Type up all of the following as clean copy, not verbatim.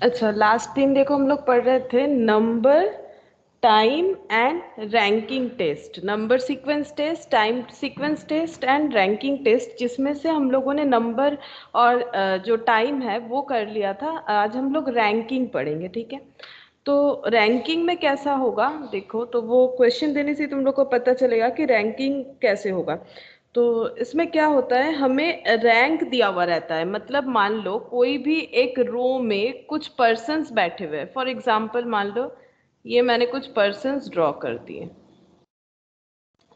अच्छा, लास्ट दिन देखो हम लोग पढ़ रहे थे number, time and ranking test, number sequence test, time sequence test and ranking test, जिसमें से हम लोगों ने नंबर और जो टाइम है वो कर लिया था। आज हम लोग रैंकिंग पढ़ेंगे, ठीक है। तो रैंकिंग में कैसा होगा देखो, तो वो क्वेश्चन देने से तुम लोग को पता चलेगा कि रैंकिंग कैसे होगा। तो इसमें क्या होता है, हमें रैंक दिया हुआ रहता है। मतलब मान लो कोई भी एक रो में कुछ पर्सन्स बैठे हुए हैं। फॉर एग्जांपल मान लो ये मैंने कुछ पर्सन्स ड्रॉ कर दिए,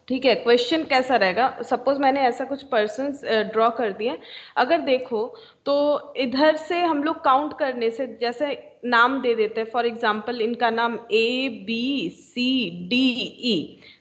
ठीक है। क्वेश्चन कैसा रहेगा, सपोज मैंने ऐसा कुछ पर्सन्स ड्रॉ कर दिए। अगर देखो तो इधर से हम लोग काउंट करने से, जैसे नाम दे देते हैं, फॉर एग्जांपल इनका नाम ABCDE,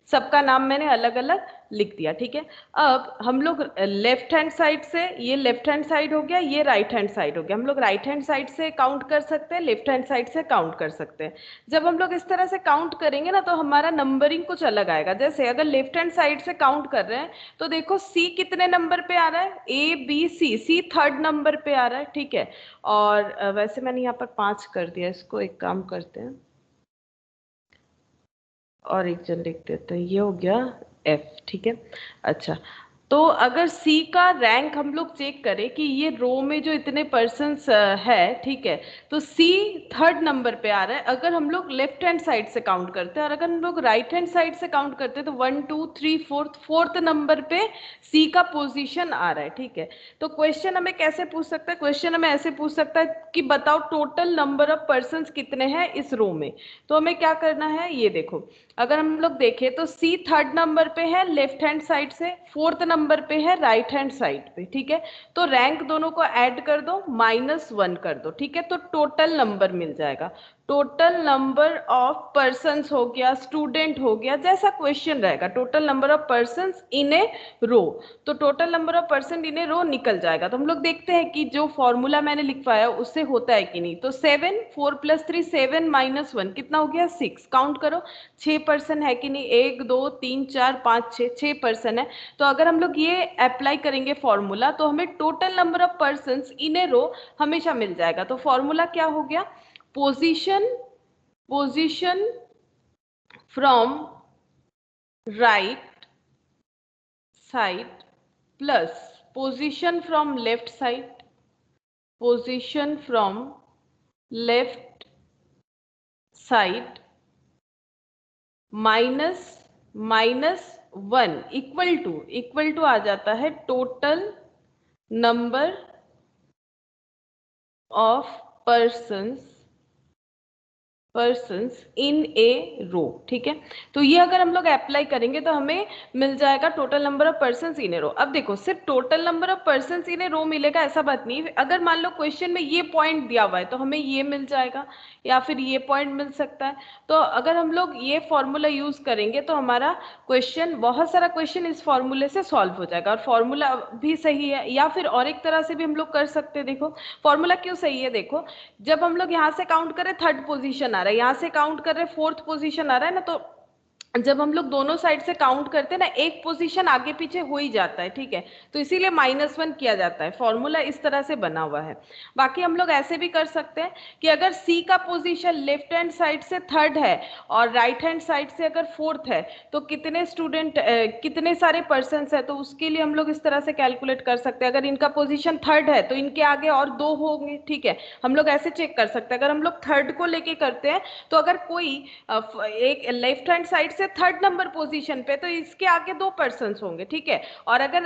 सबका नाम मैंने अलग अलग लिख दिया, ठीक है। अब हम लोग लेफ्ट हैंड साइड से, ये लेफ्ट हैंड साइड हो गया, ये राइट हैंड साइड हो गया। हम लोग राइट हैंड साइड से काउंट कर सकते हैं, लेफ्ट हैंड साइड से काउंट कर सकते हैं। जब हम लोग इस तरह से काउंट करेंगे ना, तो हमारा नंबरिंग कुछ अलग आएगा। जैसे अगर लेफ्ट हैंड साइड से काउंट कर रहे हैं तो देखो सी कितने नंबर पे आ रहा है, ABC, थर्ड नंबर पे आ रहा है, ठीक है। और वैसे मैंने यहाँ पर 5 कर दिया, इसको एक काम करते हैं और एक जन लिख देते हैं, ये हो गया F, ठीक है। अच्छा, तो अगर C का रैंक हम लोग चेक करें कि ये रो में जो इतने पर्सन्स है, ठीक है, तो C थर्ड नंबर पे आ रहा है अगर हम लोग लेफ्ट हैंड साइड से काउंट करते हैं। और अगर हम लोग राइट हैंड साइड से काउंट करते हैं तो 1 2 3 फोर्थ नंबर पे C का पोजीशन आ रहा है, ठीक है। तो क्वेश्चन हमें कैसे पूछ सकता है, क्वेश्चन हमें ऐसे पूछ सकता है कि बताओ टोटल नंबर ऑफ पर्सन्स कितने हैं इस रो में। तो हमें क्या करना है, ये देखो, अगर हम लोग देखें तो सी थर्ड नंबर पे है लेफ्ट हैंड साइड से, फोर्थ नंबर पे है राइट हैंड साइड पे, ठीक है। तो रैंक दोनों को ऐड कर दो, -1 कर दो, ठीक है। तो टोटल नंबर मिल जाएगा। टोटल नंबर ऑफ पर्सन्स हो गया, स्टूडेंट हो गया, जैसा क्वेश्चन रहेगा, total number of persons in a row. तो total number of person in a row निकल जाएगा। तो हम लोग देखते हैं कि जो फॉर्मूला मैंने लिखवाया उससे होता है कि नहीं। तो 7, 4 + 3 7 - 1 कितना हो गया, 6। काउंट करो 6 पर्सन है कि नहीं, 1 2 3 4 5 6 पर्सन है। तो अगर हम लोग ये अप्लाई करेंगे फॉर्मूला तो हमें total number of person in a row हमेशा मिल जाएगा। तो फॉर्मूला क्या हो गया, position from right side plus position from left side, position from left side minus -1 equal to आ जाता है total number of persons in a row, ठीक है। तो ये अगर हम लोग अप्लाई करेंगे तो हमें मिल जाएगा total number of persons in a row. अब देखो सिर्फ total number of persons in a row मिलेगा ऐसा बात नहीं। अगर मान लो क्वेश्चन में ये पॉइंट दिया हुआ है तो हमें ये मिल जाएगा या फिर ये पॉइंट मिल सकता है। तो अगर हम लोग ये फॉर्मूला यूज करेंगे तो हमारा क्वेश्चन, बहुत सारा क्वेश्चन इस फॉर्मूले से सॉल्व हो जाएगा। और फॉर्मूला भी सही है, या फिर और एक तरह से भी हम लोग कर सकते हैं। देखो फॉर्मूला क्यों सही है, देखो जब हम लोग यहाँ से काउंट करें थर्ड पोजीशन आ रहा है, यहाँ से काउंट कर रहे फोर्थ पोजीशन आ रहा है ना, तो जब हम लोग दोनों साइड से काउंट करते हैं ना, एक पोजीशन आगे पीछे हो ही जाता है, ठीक है। तो इसीलिए -1 किया जाता है। फॉर्मूला इस तरह से बना हुआ है। बाकी हम लोग ऐसे भी कर सकते हैं कि अगर सी का पोजीशन लेफ्ट हैंड साइड से थर्ड है और राइट हैंड साइड से अगर फोर्थ है तो कितने स्टूडेंट, कितने सारे पर्सन है, तो उसके लिए हम लोग इस तरह से कैलकुलेट कर सकते हैं। अगर इनका पोजीशन थर्ड है तो इनके आगे और 2 होंगे, ठीक है। हम लोग ऐसे चेक कर सकते हैं। अगर हम लोग थर्ड को लेके करते हैं तो अगर कोई एक लेफ्ट हैंड साइड से थर्ड नंबर पोजीशन पे तो इसके आगे 2 पर्सन होंगे, ठीक है। और अगर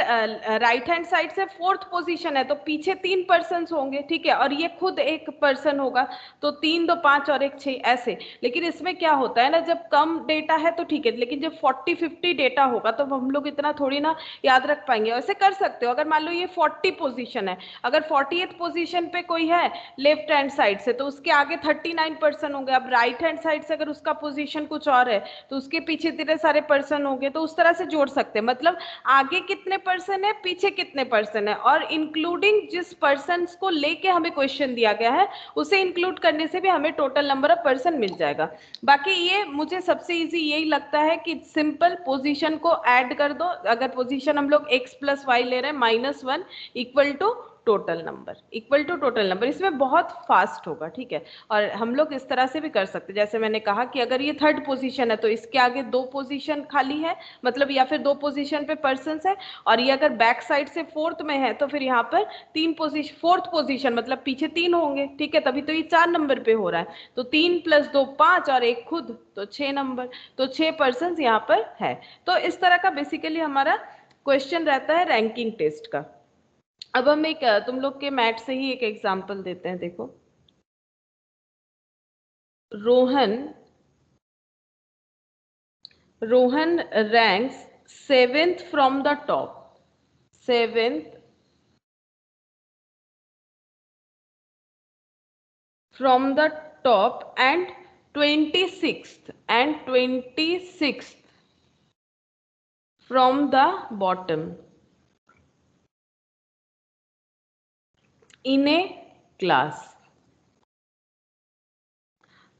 राइट हैंड साइड से फोर्थ पोजीशन है तो पीछे 3 पर्सन होंगे, ठीक है। और ये खुद एक पर्सन होगा, तो 3 2 5 और 1 6 ऐसे। लेकिन इसमें क्या होता है ना, जब कम डेटा है तो ठीक है, लेकिन जब 40-50 डेटा होगा तो हम लोग इतना थोड़ी ना याद रख पाएंगे। वैसे कर सकते हो, अगर मान लो ये 40 पोजीशन है, अगर 40th पोजीशन पे कोई है लेफ्ट हैंड साइड से तो उसके आगे 39 पर्सन होंगे। अब राइट हैंड साइड से अगर उसका पोजीशन कुछ और है तो उसके पीछे इतने सारे पर्सन होंगे। तो उस तरह से जोड़ सकते हैं, मतलब आगे कितने पर्सन है, पीछे कितने पर्सन है, और इंक्लूडिंग जिस पर्सन को लेके हमें क्वेश्चन दिया गया है उसे इंक्लूड करने से भी हमें टोटल नंबर ऑफ पर्सन मिल जाएगा। बाकी ये मुझे सबसे इजी यही लगता है कि सिंपल पोजीशन को ऐड कर दो। अगर पोजीशन हम लोग x + y ले रहे हैं -1 equal to total number, equal to total number. इसमें बहुत फास्ट होगा, ठीक है। और हम लोग इस तरह से भी कर सकते हैं, जैसे मैंने कहा कि अगर ये थर्ड पोजीशन है तो इसके आगे 2 पोजीशन खाली है, मतलब या फिर 2 पोजीशन पे पर्सन है, और ये अगर बैक साइड से फोर्थ में है तो फिर यहाँ पर 3 पोजीशन, फोर्थ पोजीशन मतलब पीछे 3 होंगे, ठीक है, तभी तो ये 4 नंबर पे हो रहा है। तो 3 + 2 5 और एक खुद, तो 6 नंबर, तो 6 पर्सन यहाँ पर है। तो इस तरह का बेसिकली हमारा क्वेश्चन रहता है रैंकिंग टेस्ट का। अब हम एक तुम लोग के मैथ से ही एक एग्जांपल देते हैं। देखो, Rohan ranks 7th from the top, 7th from the top and 26th from the bottom in a class.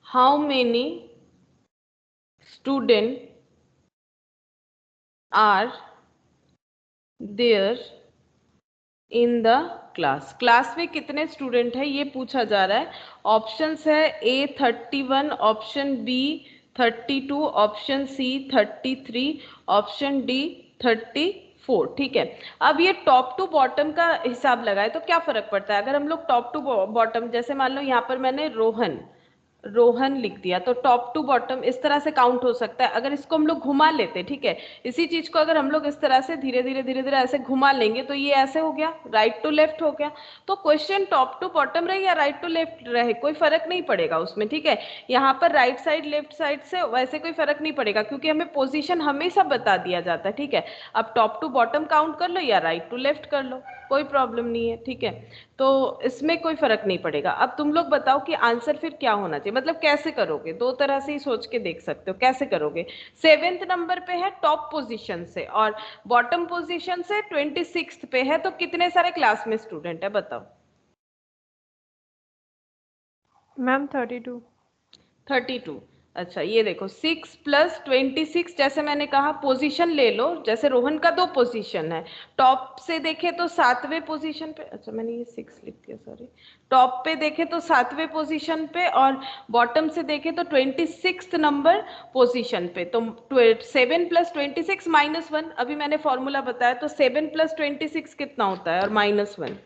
How many students are there in the class? Class में कितने स्टूडेंट है ये पूछा जा रहा है। ऑप्शंस है A 31, option B 32, option C 33, option D 34, ठीक है। अब ये टॉप टू बॉटम का हिसाब लगाए तो क्या फर्क पड़ता है? अगर हम लोग टॉप टू बॉटम, जैसे मान लो यहाँ पर मैंने रोहन लिख दिया, तो टॉप टू बॉटम इस तरह से काउंट हो सकता है। अगर इसको हम लोग घुमा लेते, ठीक है, इसी चीज को अगर हम लोग इस तरह से धीरे धीरे ऐसे घुमा लेंगे तो ये ऐसे हो गया, राइट टू लेफ्ट हो गया। तो क्वेश्चन टॉप टू बॉटम रहे या राइट टू लेफ्ट रहे, कोई फर्क नहीं पड़ेगा उसमें, ठीक है। यहाँ पर राइट साइड लेफ्ट साइड से वैसे कोई फर्क नहीं पड़ेगा, क्योंकि हमें पोजीशन हमेशा बता दिया जाता है, ठीक है। अब टॉप टू बॉटम काउंट कर लो या राइट टू लेफ्ट कर लो, कोई प्रॉब्लम नहीं है, ठीक है। तो इसमें कोई फर्क नहीं पड़ेगा। अब तुम लोग बताओ कि आंसर फिर क्या होना चाहिए, मतलब कैसे करोगे? दो तरह से ही सोच के देख सकते हो कैसे करोगे। 7th नंबर पे है टॉप पोजीशन से और बॉटम पोजीशन से 26th पे है, तो कितने सारे क्लास में स्टूडेंट है बताओ? मैम 32। 32। अच्छा, ये देखो 6 + 26, जैसे मैंने कहा पोजीशन ले लो, जैसे रोहन का 2 पोजीशन है, टॉप से देखे तो 7वें पोजीशन पे, अच्छा मैंने ये 6 लिख दिया, सॉरी। टॉप पे देखे तो 7वें पोजीशन पे और बॉटम से देखे तो 26th नंबर पोजीशन पे। तो 7 + 26 -1, अभी मैंने फॉर्मूला बताया, तो 7 + 26 कितना होता है और -1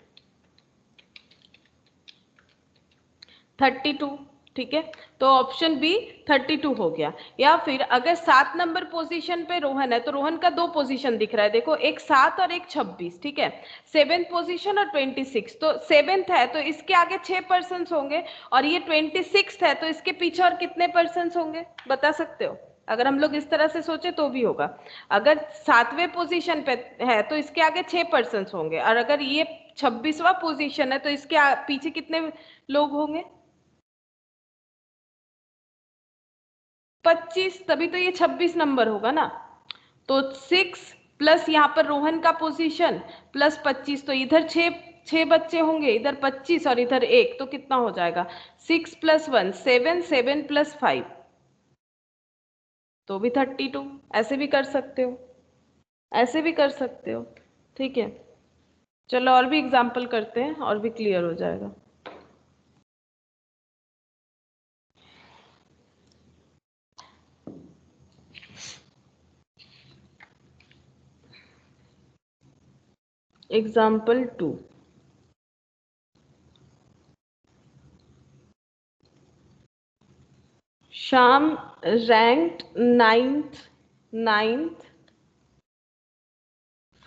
32, ठीक है। तो ऑप्शन बी 32 हो गया। या फिर अगर 7 नंबर पोजीशन पे रोहन है तो रोहन का 2 पोजीशन दिख रहा है, देखो एक 7 और एक 26, ठीक है। 7th पोजीशन और 26, तो 7th है तो इसके आगे 6 पर्सन होंगे, और ये 26th है तो इसके पीछे और कितने पर्सन होंगे बता सकते हो? अगर हम लोग इस तरह से सोचे तो भी होगा। अगर 7वें पोजीशन पे है तो इसके आगे 6 पर्सन होंगे, और अगर ये 26वां पोजीशन है तो इसके पीछे कितने लोग होंगे? 25, तभी तो ये 26 नंबर होगा ना। तो 6 प्लस यहाँ पर रोहन का पोजीशन प्लस 25, तो इधर 6 बच्चे होंगे, इधर 25 और इधर 1, तो कितना हो जाएगा? 6 + 1 7, 7 + 5, तो भी 32। ऐसे भी कर सकते हो, ऐसे भी कर सकते हो, ठीक है। चलो और भी एग्जाम्पल करते हैं और भी क्लियर हो जाएगा। Example 2, Sham ranked ninth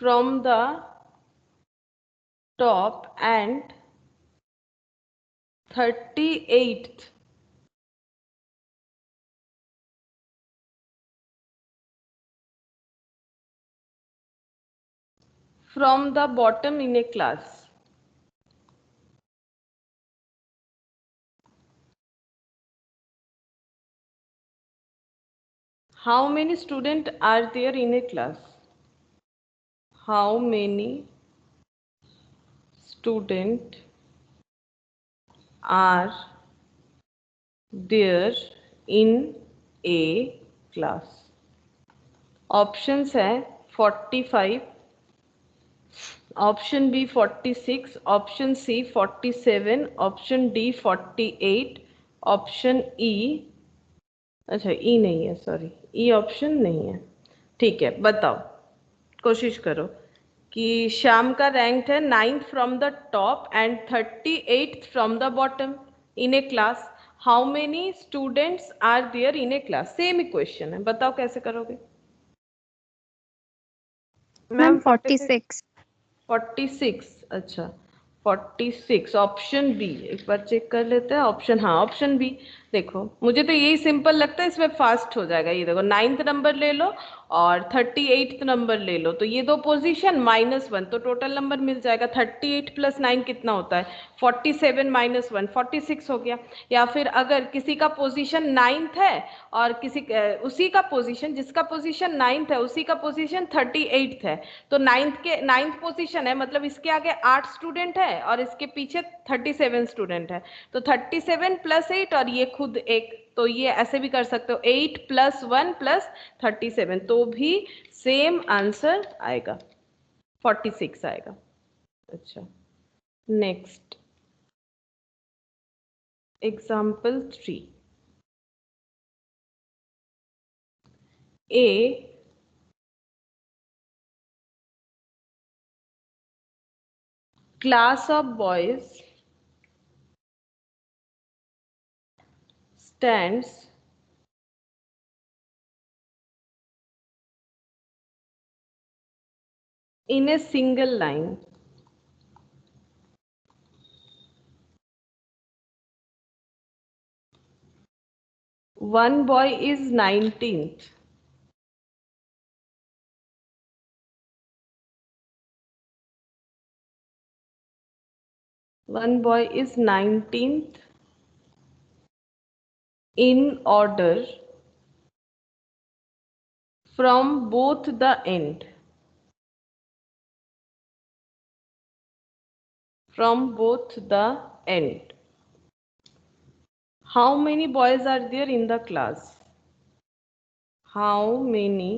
from the top and 38th from the bottom in a class. How many students are there in a class? How many students are there in a class? Options है 45, option B 46, option C 47, option D 48, option E, अच्छा E नहीं है, sorry E option नहीं है। ठीक है, बताओ, कोशिश करो कि श्याम का रैंक है 9th from the top and 38th from the bottom in a class. How many students are there in a class? Same ही क्वेश्चन है, बताओ कैसे करोगे? Ma'am ma'am 46। 46। 46, अच्छा 46, ऑप्शन बी। एक बार चेक कर लेते हैं ऑप्शन, हाँ ऑप्शन बी। देखो मुझे तो यही सिंपल लगता है, इसमें फास्ट हो जाएगा। ये देखो 9th नंबर ले लो और 38th नंबर ले लो, तो ये दो पोजीशन -1, तो टोटल नंबर मिल जाएगा। 38 + 9 कितना होता है? 47 - 1 46 हो गया। या फिर अगर किसी का पोजीशन 9th है और उसी का पोजीशन, जिसका पोजीशन 9th है उसी का पोजीशन 38th है, तो 9th पोजीशन है, मतलब इसके आगे 8 स्टूडेंट है और इसके पीछे 37 स्टूडेंट है, तो 37 + 8 और ये खुद एक, तो ये ऐसे भी कर सकते हो 8 + 1 + 37, तो भी सेम आंसर आएगा, 46 आएगा। अच्छा, next example 3। A class of boys stands in a single line. One boy is 19th. One boy is 19th in order from both the end. From both the end. How many boys are there in the class? How many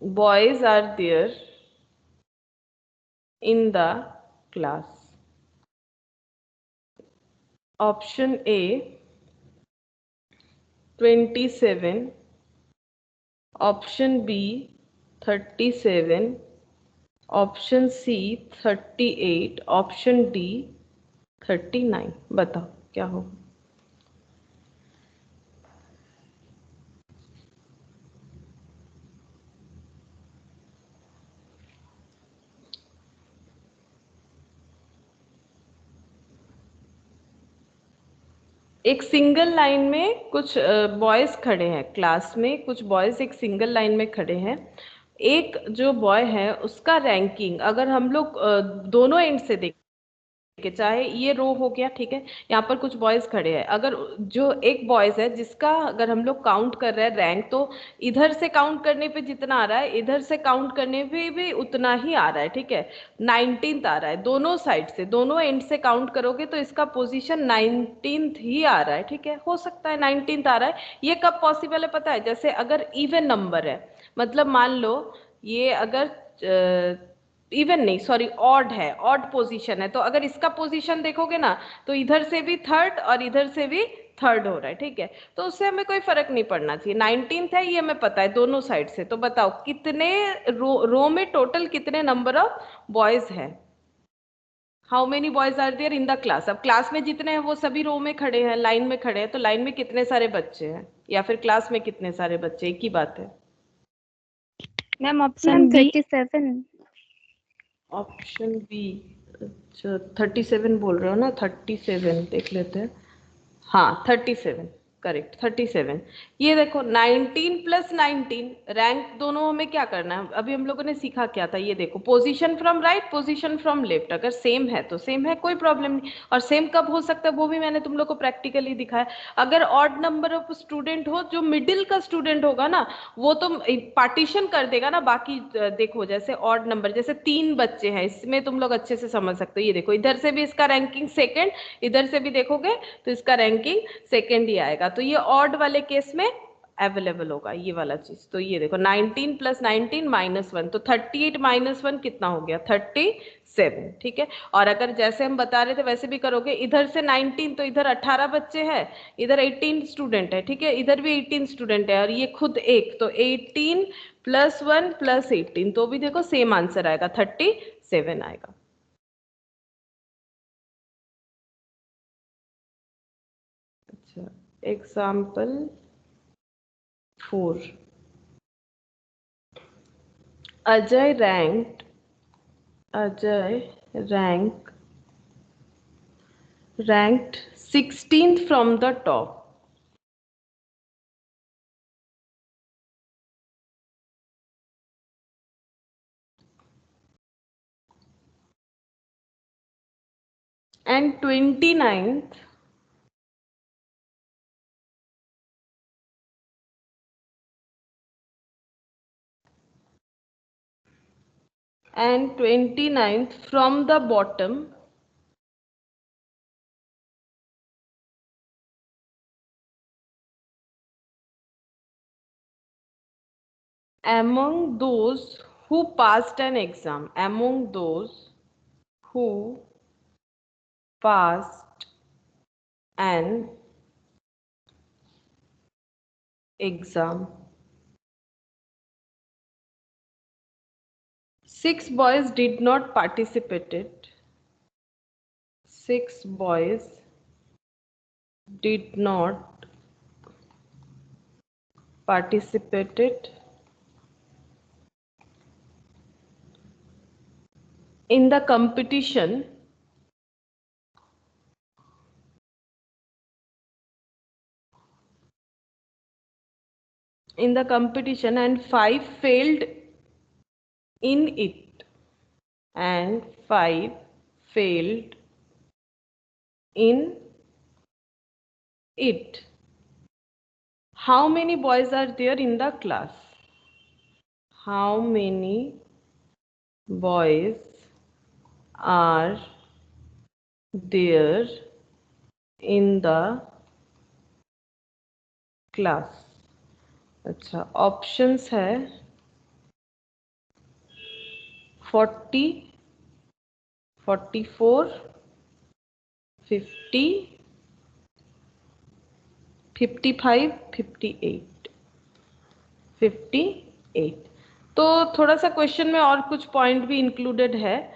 boys are there in the class? Option A 27, option B 37, option C 38, option D 39। बताओ क्या हो? एक single line में कुछ boys खड़े हैं, class में कुछ बॉयज एक सिंगल लाइन में खड़े हैं। एक जो बॉय है उसका रैंकिंग अगर हम लोग दोनों एंड से देखें, चाहे ये रो हो गया, ठीक है, यहाँ पर कुछ बॉयज खड़े हैं, अगर जो एक बॉयज है जिसका अगर हम लोग काउंट कर रहे हैं रैंक, तो इधर से काउंट करने पे जितना आ रहा है इधर से काउंट करने पे भी उतना ही आ रहा है, ठीक है, 19th आ रहा है। दोनों साइड से, दोनों एंड से काउंट करोगे तो इसका पोजीशन 19th ही आ रहा है, ठीक है, हो सकता है 19th आ रहा है। ये कब पॉसिबल है पता है? जैसे अगर इवन नंबर है, मतलब मान लो ये अगर इवन नहीं, सॉरी ऑड है, ऑड पोजीशन है, तो अगर इसका पोजीशन देखोगे ना तो इधर से भी थर्ड और इधर से भी थर्ड हो रहा है, ठीक है, तो उससे हमें कोई फर्क नहीं पड़ना चाहिए। 19th है ये हमें पता है दोनों साइड से, तो बताओ कितने रो में टोटल कितने नंबर ऑफ बॉयज है? How many boys are there in the class? अब क्लास में जितने हैं वो सभी रो में खड़े हैं, लाइन में खड़े हैं, तो लाइन में कितने सारे बच्चे हैं या फिर क्लास में कितने सारे बच्चे, एक ही बात है। Ma'am option B 37। Option B, अच्छा 37 बोल रहे हो ना? 37 देख लेते हैं, हाँ 37 करेक्ट, 37। ये देखो 19 + 19 रैंक, दोनों हमें क्या करना है? अभी हम लोगों ने सीखा क्या था, ये देखो position from right, position from left, अगर सेम है तो सेम है, कोई प्रॉब्लम नहीं। और सेम कब हो सकता है वो भी मैंने तुम लोग को प्रैक्टिकली दिखाया। अगर ऑड नंबर ऑफ स्टूडेंट हो, जो मिडिल का स्टूडेंट होगा ना वो तो पार्टीशन कर देगा ना, बाकी देखो जैसे ऑड नंबर, जैसे 3 बच्चे हैं, इसमें तुम लोग अच्छे से समझ सकते हो। ये देखो इधर से भी इसका रैंकिंग सेकेंड, इधर से भी देखोगे तो इसका रैंकिंग सेकेंड ही आएगा, तो ये ऑड वाले केस में अवेलेबल होगा ये वाला चीज। तो ये देखो 19 + 19 -1, तो 38 - 1 कितना हो गया? 37, ठीक है। और अगर जैसे हम बता रहे थे वैसे भी करोगे, इधर से 19 तो इधर 18 बच्चे हैं, इधर 18 स्टूडेंट है, ठीक है, इधर भी 18 स्टूडेंट है और ये खुद एक, तो 18 + 1 + 18, तो भी देखो सेम आंसर आएगा, 37 आएगा। अच्छा, example 4, Ajay ranked 16th from the top. And 29th from the bottom among those who passed an exam. Among those who passed an exam. 6 boys did not participate. 6 boys did not participated in the competition and 5 failed in it. And 5 failed in it. How many boys are there in the class? How many boys are there in the class? अच्छा, options है 40, 44, 50, 55, 58, 58। तो थोड़ा सा question में और कुछ point भी included है,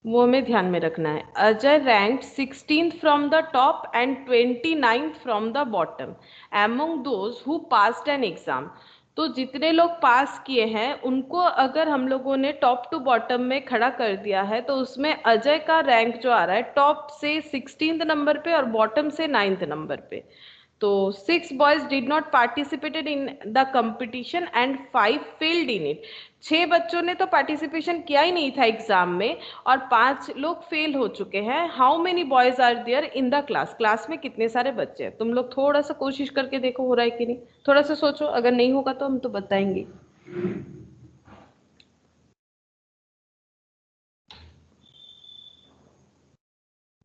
वो हमें ध्यान में रखना है। Ajay ranked 16th from the top and 29th from the bottom among those who passed an exam. तो जितने लोग पास किए हैं उनको अगर हम लोगों ने टॉप टू बॉटम में खड़ा कर दिया है, तो उसमें अजय का रैंक जो आ रहा है टॉप से 16th नंबर पे और बॉटम से 9th नंबर पे। तो 6 boys did not participated in the competition and 5 failed in it। 6 बच्चों ने तो पार्टिसिपेशन किया ही नहीं था एग्जाम में और 5 लोग फेल हो चुके हैं। How many boys are there in the class? Class में कितने सारे बच्चे हैं? तुम लोग थोड़ा सा कोशिश करके देखो हो रहा है कि नहीं, थोड़ा सा सोचो, अगर नहीं होगा तो हम तो बताएंगे।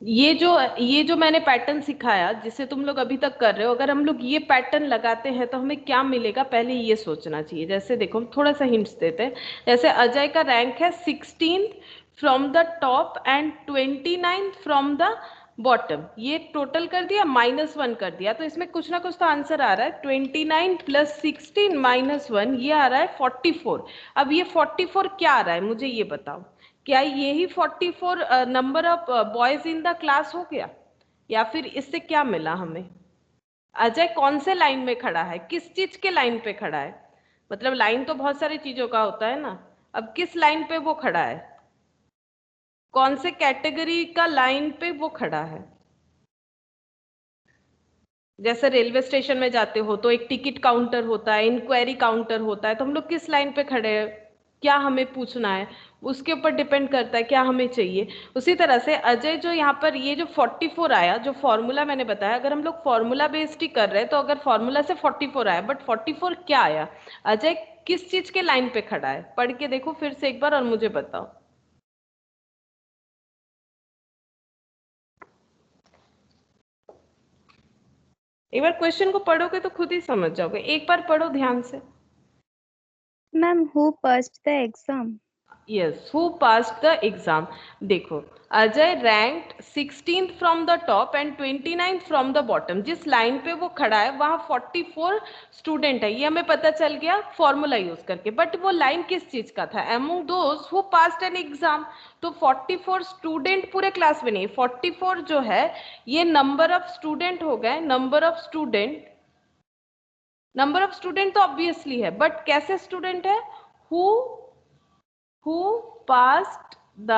ये जो मैंने पैटर्न सिखाया जिसे तुम लोग अभी तक कर रहे हो, अगर हम लोग ये पैटर्न लगाते हैं तो हमें क्या मिलेगा पहले ये सोचना चाहिए। जैसे देखो हम थोड़ा सा हिंट्स देते हैं। जैसे अजय का रैंक है 16th from the top and 29th from the bottom, ये टोटल कर दिया -1 कर दिया, तो इसमें कुछ ना कुछ तो आंसर आ रहा है। 29 + 16 - 1 ये आ रहा है 44। अब ये 44 क्या आ रहा है मुझे ये बताओ, क्या यही 44 number of boys in the class हो गया, या फिर इससे क्या मिला हमें? अजय कौन से लाइन में खड़ा है, किस चीज के लाइन पे खड़ा है? मतलब लाइन तो बहुत सारी चीजों का होता है ना, अब किस लाइन पे वो खड़ा है, कौन से कैटेगरी का लाइन पे वो खड़ा है? जैसे रेलवे स्टेशन में जाते हो तो एक टिकट काउंटर होता है, इंक्वायरी काउंटर होता है, तो हम लोग किस लाइन पे खड़े हैं, क्या हमें पूछना है, उसके ऊपर डिपेंड करता है क्या हमें चाहिए। उसी तरह से अजय जो यहाँ पर ये जो 44 आया, जो फॉर्मूला मैंने बताया, अगर हम लोग फॉर्मूला बेस्ड ही कर रहे हैं तो अगर फॉर्मूला से 44 आया, बट 44 क्या आया, अजय किस चीज के लाइन पे खड़ा है, पढ़ के देखो फिर से एक बार और मुझे बताओ। एक बार क्वेश्चन को पढ़ोगे तो खुद ही समझ जाओगे, एक बार पढ़ो ध्यान से। Ma'am who passed the exam? Yes, who passed the exam. देखो, Ajay ranked 16th from the top and 29th from the bottom. जिस लाइन पे वो खड़ा है वहां 44 स्टूडेंट है, ये हमें पता चल गया फॉर्मूला यूज करके। बट वो लाइन किस चीज का था? Among those who passed an exam. तो 44 स्टूडेंट पूरे क्लास में नहीं, 44 जो है ये नंबर ऑफ स्टूडेंट हो गए। Number of student, number of student तो ऑब्वियसली है, बट कैसे स्टूडेंट है? हु पास्ड द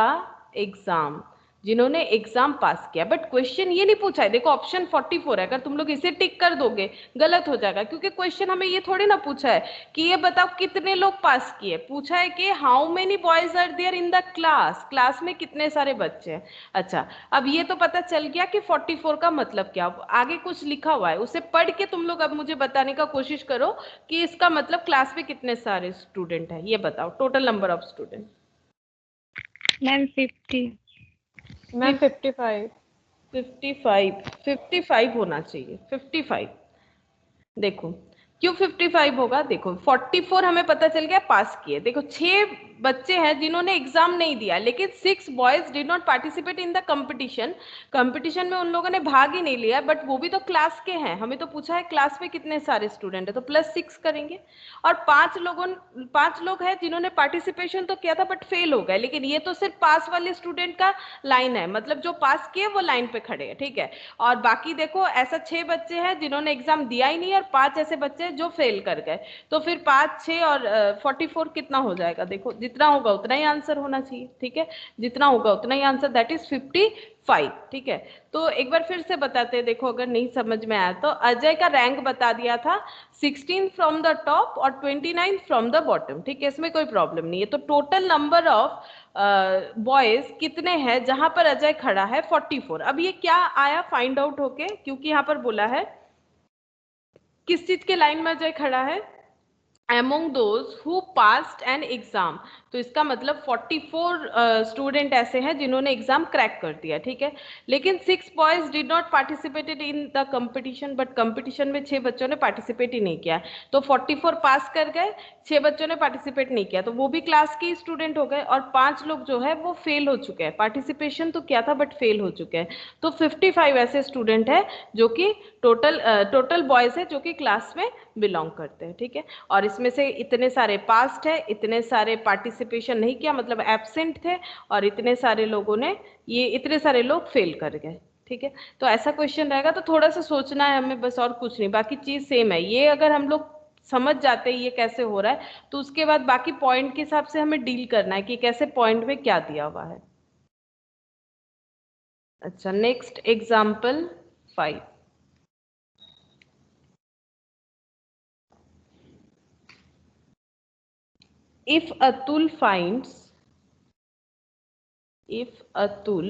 एग्जाम, जिन्होंने एग्जाम पास किया। बट क्वेश्चन ये नहीं पूछा है, देखो ऑप्शन 44 है, अगर तुम लोग इसे टिक कर दोगे गलत हो जाएगा, क्योंकि क्वेश्चन हमें ये थोड़ी ना पूछा है कि ये बताओ कितने लोग पास किए। पूछा है कि how many boys are there in the class, class में कितने सारे बच्चे हैं। अच्छा, अब ये तो पता चल गया कि 44 का मतलब क्या। आगे कुछ लिखा हुआ है, उसे पढ़ के तुम लोग अब मुझे बताने का कोशिश करो कि इसका मतलब क्लास में कितने सारे स्टूडेंट है। ये बताओ total number of student. Ma'am 50। Ma'am 55। 55 होना चाहिए, 55। देखो क्यों 55 होगा? देखो 44 हमें पता चल गया पास किए। देखो 6 बच्चे हैं जिन्होंने एग्जाम नहीं दिया, लेकिन 6 boys did not participate in the competition. Competition में उन लोगों ने भाग ही नहीं लिया, बट वो भी तो क्लास के हैं। हमें तो पूछा है क्लास में कितने सारे स्टूडेंट है, तो +6 करेंगे। और 5 लोग हैं जिन्होंने पार्टिसिपेशन तो किया था बट फेल हो गए, लेकिन ये तो सिर्फ पास वाले स्टूडेंट का लाइन है, मतलब जो पास किए वो लाइन पे खड़े हैं, ठीक है। और बाकी देखो ऐसा 6 बच्चे हैं जिन्होंने एग्जाम दिया ही नहीं, और 5 ऐसे बच्चे हैं जो फेल कर गए। तो फिर 5, 6 और 44 कितना हो जाएगा? देखो जितना होगा उतना ही आंसर होना चाहिए, ठीक है। जितना होगा उतना ही आंसर, दैट इज 55, ठीक है। तो एक बार फिर से बताते हैं, देखो अगर नहीं समझ में आया तो। अजय का रैंक बता दिया था 16 फ्रॉम द टॉप और 29 फ्रॉम द बॉटम, ठीक है, इसमें कोई प्रॉब्लम नहीं है। तो टोटल नंबर ऑफ बॉयज कितने हैं जहां पर अजय खड़ा है? 44। अब ये क्या आया फाइंड आउट होके, क्योंकि यहां पर बोला है किस चीज के लाइन में अजय खड़ा है? among those who passed an exam। तो इसका मतलब 44 स्टूडेंट ऐसे हैं जिन्होंने एग्जाम क्रैक कर दिया, ठीक है। लेकिन 6 boys did not participated in the competition, but competition में 6 बच्चों ने पार्टिसिपेट ही नहीं किया। तो 44 पास कर गए, 6 बच्चों ने पार्टिसिपेट नहीं किया, तो वो भी क्लास के स्टूडेंट हो गए। और 5 लोग जो है वो फेल हो चुके हैं, पार्टिसिपेशन तो किया था बट फेल हो चुके हैं। तो 55 ऐसे स्टूडेंट है जो कि टोटल बॉयज है जो कि क्लास में बिलोंग करते हैं, ठीक है। और इसमें से इतने सारे पास्ट है, इतने सारे पार्टिसिपेशन नहीं किया मतलब एब्सेंट थे, और इतने सारे लोगों ने इतने सारे लोग फेल कर गए, ठीक है। तो ऐसा क्वेश्चन रहेगा, तो थोड़ा सा सोचना है हमें बस, और कुछ नहीं, बाकी चीज सेम है। ये अगर हम लोग समझ जाते हैं ये कैसे हो रहा है, तो उसके बाद बाकी पॉइंट के हिसाब से हमें डील करना है कि कैसे पॉइंट में क्या दिया हुआ है। अच्छा, next example 5। if Atul finds if Atul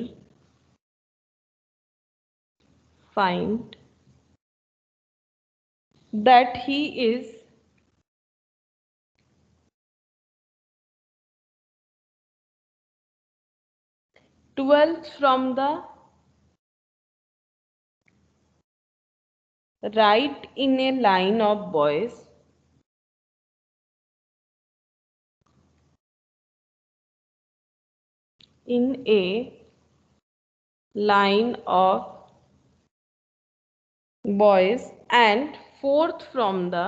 find that he is 12th from the right in a line of boys, in a line of boys, and 4th from the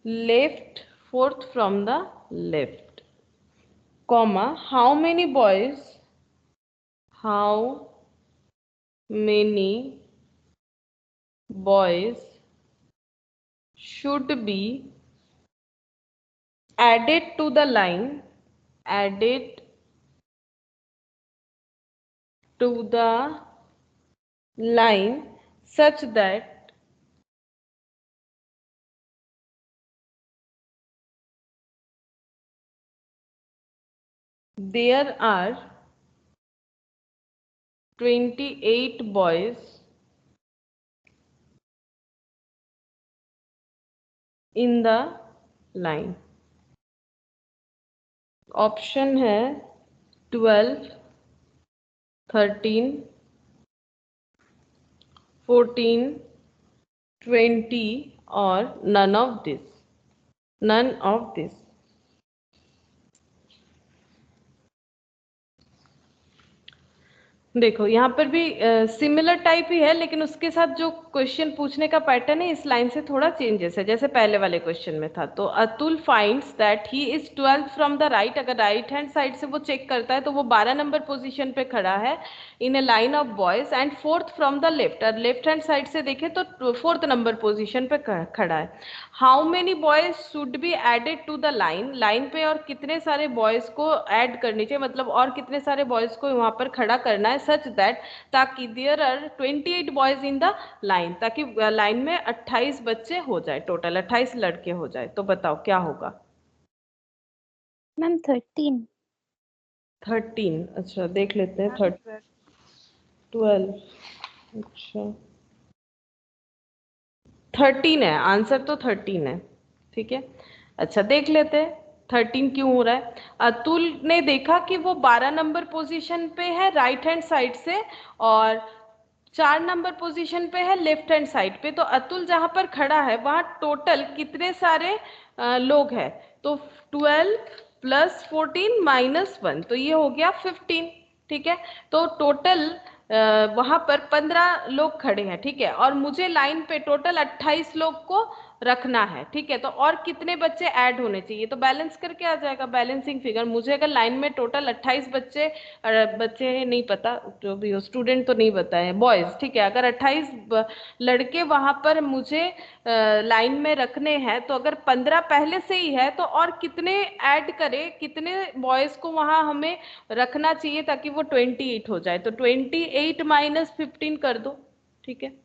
left, 4th from the left, comma, how many boys should be added to the line, added to the line such that there are 28 boys in the line। Option है 12, 13, 14, 20 और none of this, none of this. देखो यहाँ पर भी similar type ही है, लेकिन उसके साथ जो क्वेश्चन पूछने का पैटर्न है इस लाइन से थोड़ा चेंजेस है, जैसे पहले वाले क्वेश्चन में था। तो Atul finds that he is 12th from the right. अगर राइट हैंड साइड से वो चेक करता है तो वो 12 नंबर पोजीशन पे खड़ा है in a line of boys, and 4th from the left. और लेफ्ट हैंड साइड से देखे तो 4th नंबर पोजीशन पे खड़ा है। How many boys should be added to the line. Line पे और कितने सारे बॉयज को ऐड करनी चाहिए, मतलब और कितने सारे बॉयज को वहां पर खड़ा करना है, सच दैट, ताकि there are 28 boys in the line, ताकि लाइन में 28 बच्चे हो जाए, टोटल 28 लड़के हो जाए। तो बताओ क्या होगा? मैम 13। 13, अच्छा देख लेते हैं। 12। 12, अच्छा 13 है आंसर, तो 13 है, ठीक है। अच्छा देख लेते हैं 13 क्यों हो रहा है। अतुल ने देखा कि वो 12 नंबर पोजीशन पे है राइट हैंड साइड से, और 4 नंबर पोजीशन पे है लेफ्ट हैंड साइड पे। तो अतुल जहां पर खड़ा है वहां टोटल कितने सारे लोग हैं? तो 12 प्लस 14 माइनस 1, तो ये हो गया 15, ठीक है। तो टोटल वहां पर 15 लोग खड़े हैं, ठीक है, और मुझे लाइन पे टोटल 28 लोग को रखना है, ठीक है। तो और कितने बच्चे ऐड होने चाहिए? तो बैलेंस करके आ जाएगा बैलेंसिंग फिगर। मुझे अगर लाइन में टोटल 28 बच्चे, बच्चे नहीं पता जो भी हो, स्टूडेंट तो नहीं बताए, बॉयज, ठीक है, अगर 28 लड़के वहां पर मुझे लाइन में रखने हैं, तो अगर 15 पहले से ही है तो और कितने ऐड करे, कितने बॉयज को वहां हमें रखना चाहिए ताकि वो 28 हो जाए? तो 28 माइनस 15 कर दो, ठीक है,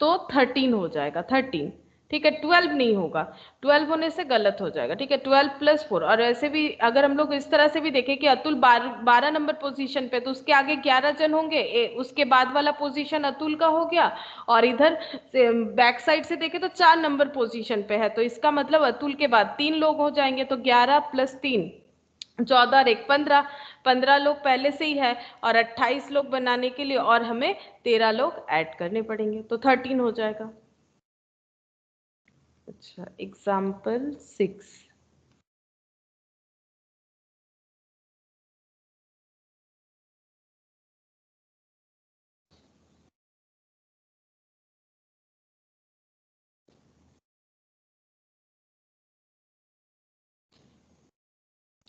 तो 13 हो जाएगा, 13, ठीक है। 12 नहीं होगा, 12 होने से गलत हो जाएगा, ठीक है। 12 प्लस 4, और ऐसे भी अगर हम लोग इस तरह से भी देखें कि अतुल 12 नंबर पोजीशन पे, तो उसके आगे 11 जन होंगे, उसके बाद वाला पोजीशन अतुल का हो गया, और इधर बैक साइड से देखें तो 4 नंबर पोजीशन पे है, तो इसका मतलब अतुल के बाद 3 लोग हो जाएंगे। तो 11 प्लस 3, 14 और 1 15, 15 लोग पहले से ही है, और 28 लोग बनाने के लिए और हमें 13 लोग ऐड करने पड़ेंगे, तो 13 हो जाएगा। अच्छा example 6,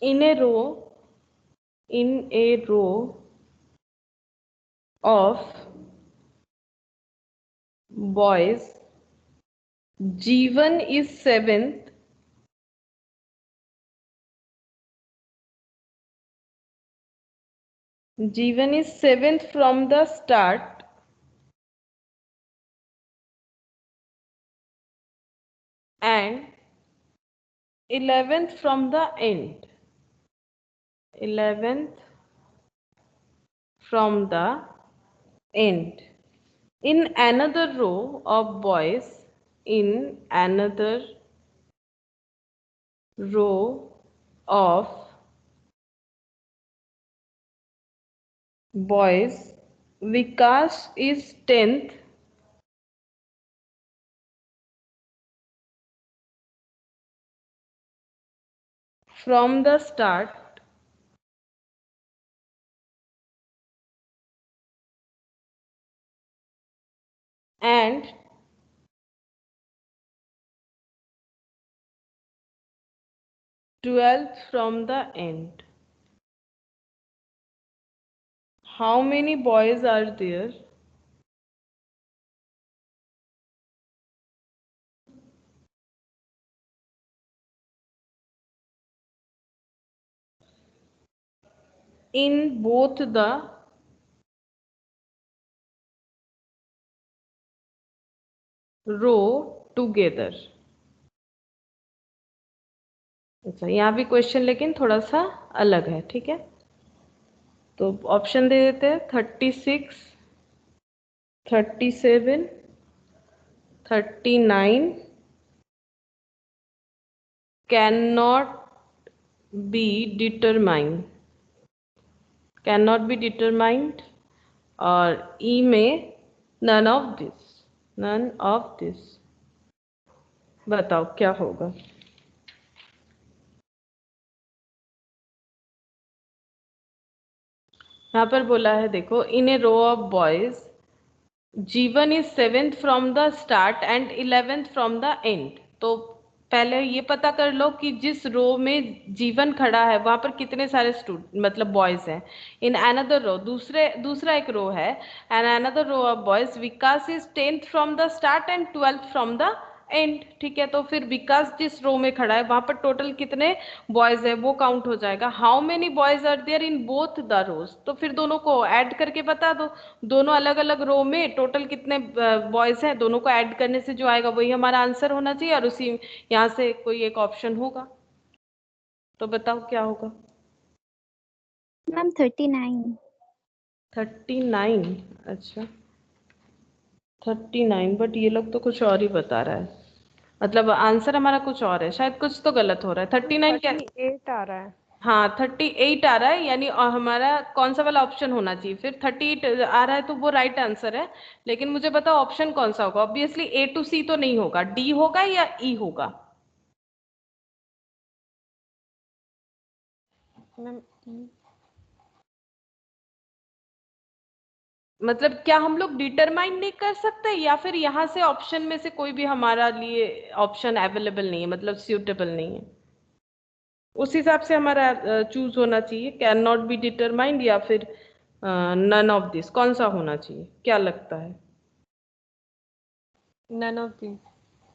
in a row of boys, Jeevan is 7th, Jeevan is 7th from the start and 11th from the end. 11th from the end. In another row of boys, in another row of boys, Vikas is 10th from the start and 12th from the end. How many boys are there? In both the row together. अच्छा यहाँ भी question लेकिन थोड़ा सा अलग है, ठीक है। तो ऑप्शन दे देते हैं 36, 37, 39, can not be determine. Can not be determined, और ई में none of this, none of this. बताओ क्या होगा। यहाँ पर बोला है देखो, in a row of boys Jeevan is 7th from the start and 11th from the end. तो पहले ये पता कर लो कि जिस रो में जीवन खड़ा है वहां पर कितने सारे मतलब बॉयज हैं। इन अनदर रो, दूसरा एक रो है, and another row of boys Vikas is 10th from the start and 12th from the end. ठीक है, तो फिर विकास जिस रो में खड़ा है वहां पर टोटल कितने बॉयज है वो काउंट हो जाएगा। How many boys are there in both the rows, तो फिर दोनों को ऐड करके बता दो, दोनों अलग अलग रो में टोटल कितने बॉयज हैं, दोनों को ऐड करने से जो आएगा वही हमारा आंसर होना चाहिए, और उसी यहाँ से कोई एक ऑप्शन होगा। तो बताओ क्या होगा। मैम 39। 39? अच्छा 39, बट ये लोग तो कुछ और ही बता रहा है, मतलब आंसर हमारा कुछ और है, शायद कुछ तो गलत हो रहा है। 39 क्या? 38 आ रहा है। हाँ 38 आ रहा है, यानी हमारा कौन सा वाला ऑप्शन होना चाहिए फिर? 38 आ रहा है तो वो राइट आंसर है, लेकिन मुझे बताओ ऑप्शन कौन सा होगा। ऑब्वियसली ए टू सी तो नहीं होगा, डी होगा या ई होगा? मैम मतलब क्या हम लोग डिटरमाइन नहीं कर सकते, या फिर यहाँ से ऑप्शन में से कोई भी हमारा लिए ऑप्शन अवेलेबल नहीं है, मतलब सूटेबल नहीं है? उस हिसाब से हमारा चूज होना चाहिए, कैन नॉट बी डिटरमाइंड या फिर नन ऑफ दिस, कौन सा होना चाहिए, क्या लगता है? None of this.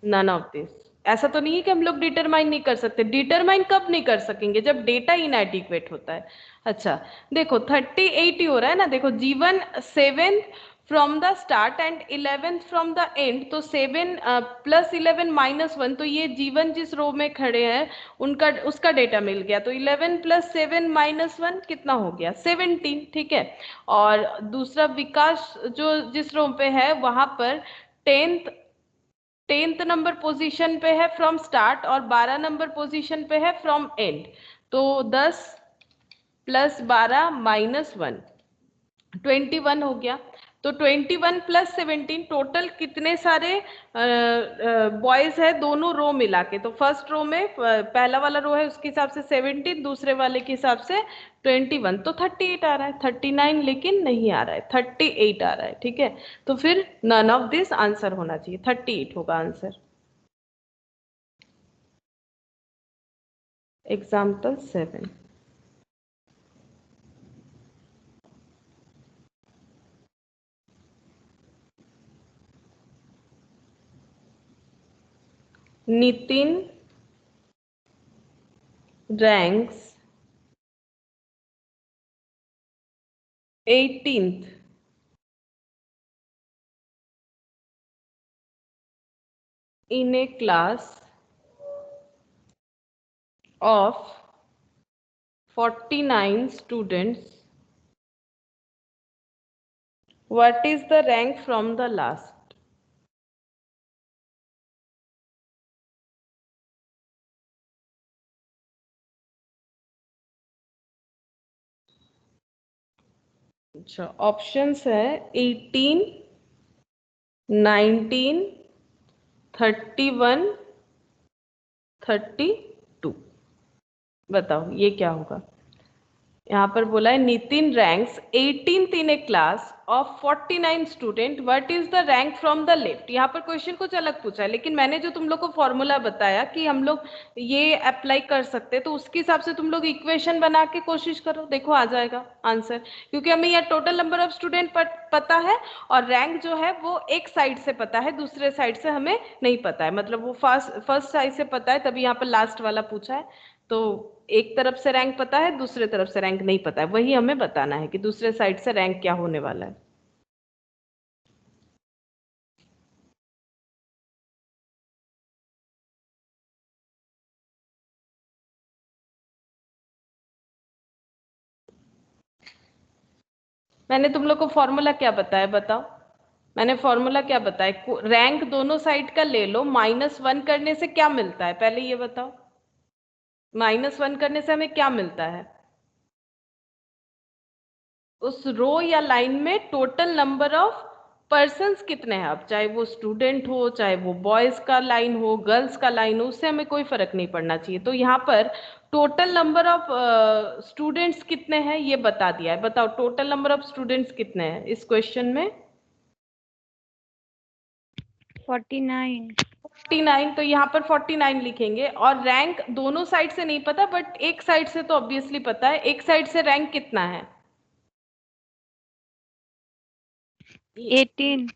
None of this. ऐसा तो नहीं है कि हम लोग डिटरमाइन नहीं कर सकते। डिटरमाइन कब नहीं कर सकेंगे? जब डेटा इनएडिक्वेट होता है। अच्छा देखो 38 ही हो रहा है ना, देखो जीवन 7th from the start and 11th from the end, तो 7 प्लस 11 माइनस 1, तो ये जीवन जिस रो में खड़े हैं उनका उसका डेटा मिल गया, तो 11 प्लस 7 माइनस 1 कितना हो गया? 17। ठीक है, और दूसरा विकास जो जिस रो पे है वहां पर 10th नंबर पोजीशन पे है फ्रॉम स्टार्ट, और 12 नंबर पोजीशन पे है फ्रॉम एंड, तो 10 प्लस 12 माइनस 1, 21 हो गया। तो 21 प्लस 17, टोटल कितने सारे बॉयज है दोनों रो मिला के? तो फर्स्ट रो में पहला वाला रो है उसके हिसाब से 17, दूसरे वाले के हिसाब से 21, तो 38 आ रहा है। 39 लेकिन नहीं आ रहा है, 38 आ रहा है। ठीक है, तो फिर नन ऑफ दिस आंसर होना चाहिए, 38 होगा answer. Example 7। Nitin ranks 18th in a class of 49 students. What is the rank from the last? अच्छा ऑप्शंस है 18, 19, 31, 32। बताओ ये क्या होगा। यहाँ पर बोला है Nitin ranks 18th in a class of 49 student, what is the rank from the left. यहाँ पर क्वेश्चन कुछ अलग पूछा है, लेकिन मैंने जो तुम लोग को फॉर्मूला बताया कि हम लोग ये अप्लाई कर सकते हैं, तो उसके हिसाब से तुम लोग इक्वेशन बना के कोशिश करो, देखो आ जाएगा आंसर। क्योंकि हमें यहाँ टोटल नंबर ऑफ स्टूडेंट पता है, और रैंक जो है वो एक साइड से पता है, दूसरे साइड से हमें नहीं पता है, मतलब वो फर्स्ट साइड से पता है, तभी यहाँ पर लास्ट वाला पूछा है। तो एक तरफ से रैंक पता है, दूसरे तरफ से रैंक नहीं पता है, वही हमें बताना है कि दूसरे साइड से रैंक क्या होने वाला है। मैंने तुम लोग को फॉर्मूला क्या बताया, बताओ। मैंने फॉर्मूला क्या बताया? रैंक दोनों साइड का ले लो, -1 करने से क्या मिलता है पहले ये बताओ। -1 करने से हमें क्या मिलता है? उस रो या लाइन में टोटल नंबर ऑफ पर्सन्स कितने हैं। अब चाहे वो स्टूडेंट हो, चाहे वो बॉयज का लाइन हो, गर्ल्स का लाइन हो, उससे हमें कोई फर्क नहीं पड़ना चाहिए। तो यहाँ पर टोटल नंबर ऑफ स्टूडेंट्स कितने हैं ये बता दिया है। बताओ टोटल नंबर ऑफ स्टूडेंट्स कितने हैं इस क्वेश्चन में। 49। 49, तो यहाँ पर 49 लिखेंगे। और रैंक दोनों साइड से नहीं पता, बट एक साइड से तो ऑब्वियसली पता है। एक साइड से रैंक कितना है? 18।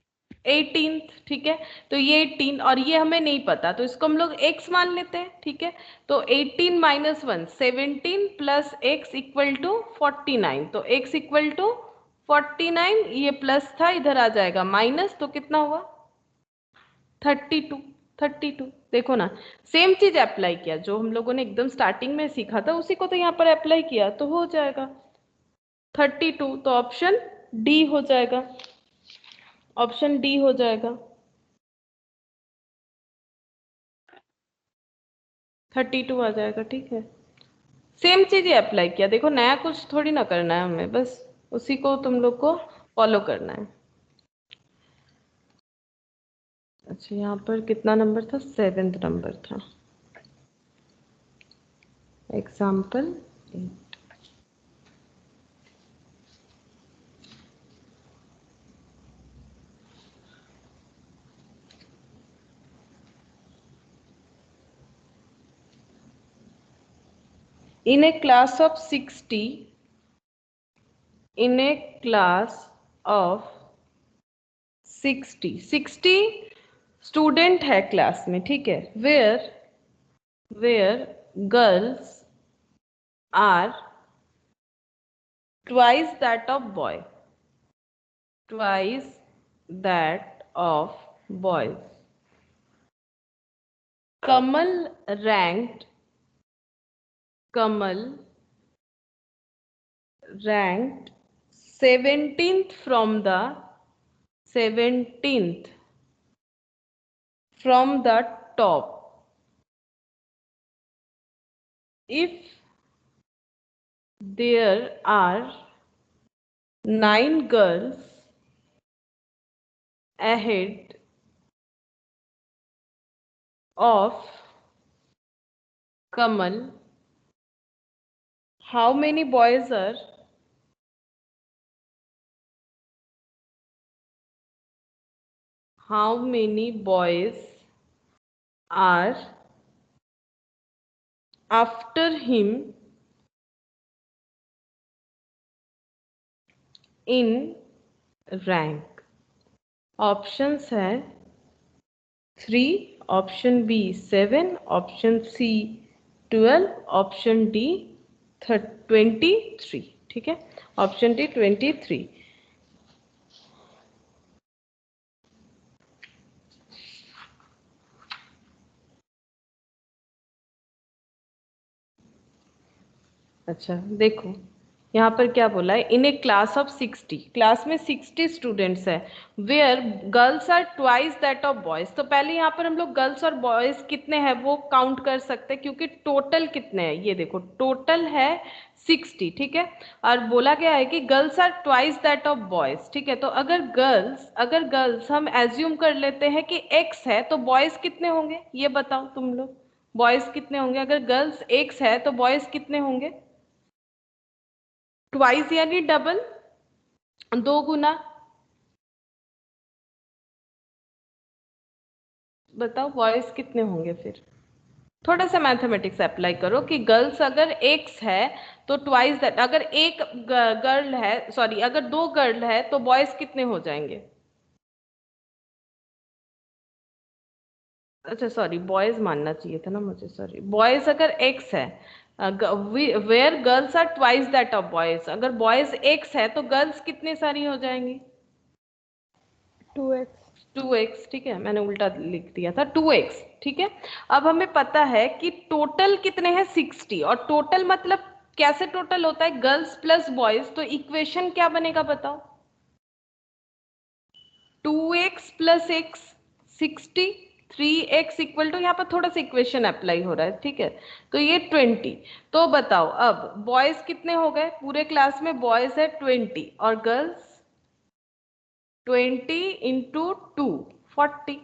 18th, ठीक है। तो ये 18 और ये हमें नहीं पता, तो इसको हम लोग x मान लेते हैं, ठीक है। तो 18 minus 1 17 plus x equal to 49। तो x इक्वल टू 49, ये प्लस था इधर आ जाएगा माइनस, तो कितना हुआ 32। 32 देखो ना, सेम चीज अप्लाई किया जो हम लोगों ने एकदम स्टार्टिंग में सीखा था, उसी को तो यहाँ पर अप्लाई किया, तो हो जाएगा 32। तो ऑप्शन डी हो जाएगा, ऑप्शन डी हो जाएगा। 32 आ जाएगा, ठीक है। सेम चीज ही अप्लाई किया, देखो नया कुछ थोड़ी ना करना है हमें, बस उसी को तुम लोग को फॉलो करना है। अच्छा यहाँ पर कितना नंबर था? 7th नंबर था। Example 8। In a class of 60, in a class of 60 student है क्लास में, ठीक है। Where girls are twice that of boy, twice that of boys. Kamal ranked Kamal ranked 17th from the 17th from the top. If there are 9 girls ahead of Kamal, how many boys are after him in rank? Options है 3, option B 7, option C 12, option D 23, ठीक है। Option D 23। अच्छा देखो यहाँ पर क्या बोला है, in a class of 60, class में 60 स्टूडेंट्स है। Where girls are twice that of boys. तो पहले यहाँ पर हम लोग गर्ल्स और बॉयज कितने हैं वो काउंट कर सकते हैं, क्योंकि टोटल कितने हैं ये देखो, टोटल है 60, ठीक है। और बोला गया है कि girls are twice that of boys, ठीक है। तो अगर गर्ल्स हम एज्यूम कर लेते हैं कि x है, तो बॉयज कितने होंगे ये बताओ तुम लोग। बॉयज कितने होंगे? अगर गर्ल्स x है तो बॉयज कितने होंगे? ट्वाइस यानी डबल, 2 गुना। बताओ बॉयज कितने होंगे फिर। थोड़ा सा मैथमेटिक्स अप्लाई करो कि गर्ल्स अगर एक्स है तो ट्वाइस दैट, अगर एक गर्ल है, सॉरी अगर 2 गर्ल है तो बॉयज कितने हो जाएंगे? अच्छा सॉरी बॉयज मानना चाहिए था ना मुझे, सॉरी। बॉयज अगर एक्स है, where girls are twice that of boys, अगर बॉयज एक्स है तो गर्ल्स कितनी सारी हो जाएंगी? 2x। 2x, ठीक है। मैंने उल्टा लिख दिया था 2x, ठीक है। अब हमें पता है कि टोटल कितने हैं 60, और टोटल मतलब कैसे टोटल होता है? Girls plus boys. तो इक्वेशन क्या बनेगा बताओ? 2x plus x 60, 3x equal to, यहाँ पर थोड़ा सा इक्वेशन अप्लाई हो रहा है, ठीक है, तो ये 20। तो बताओ अब बॉयज कितने हो गए, पूरे क्लास में बॉयज है 20 और गर्ल्स 20 इंटू 2 40।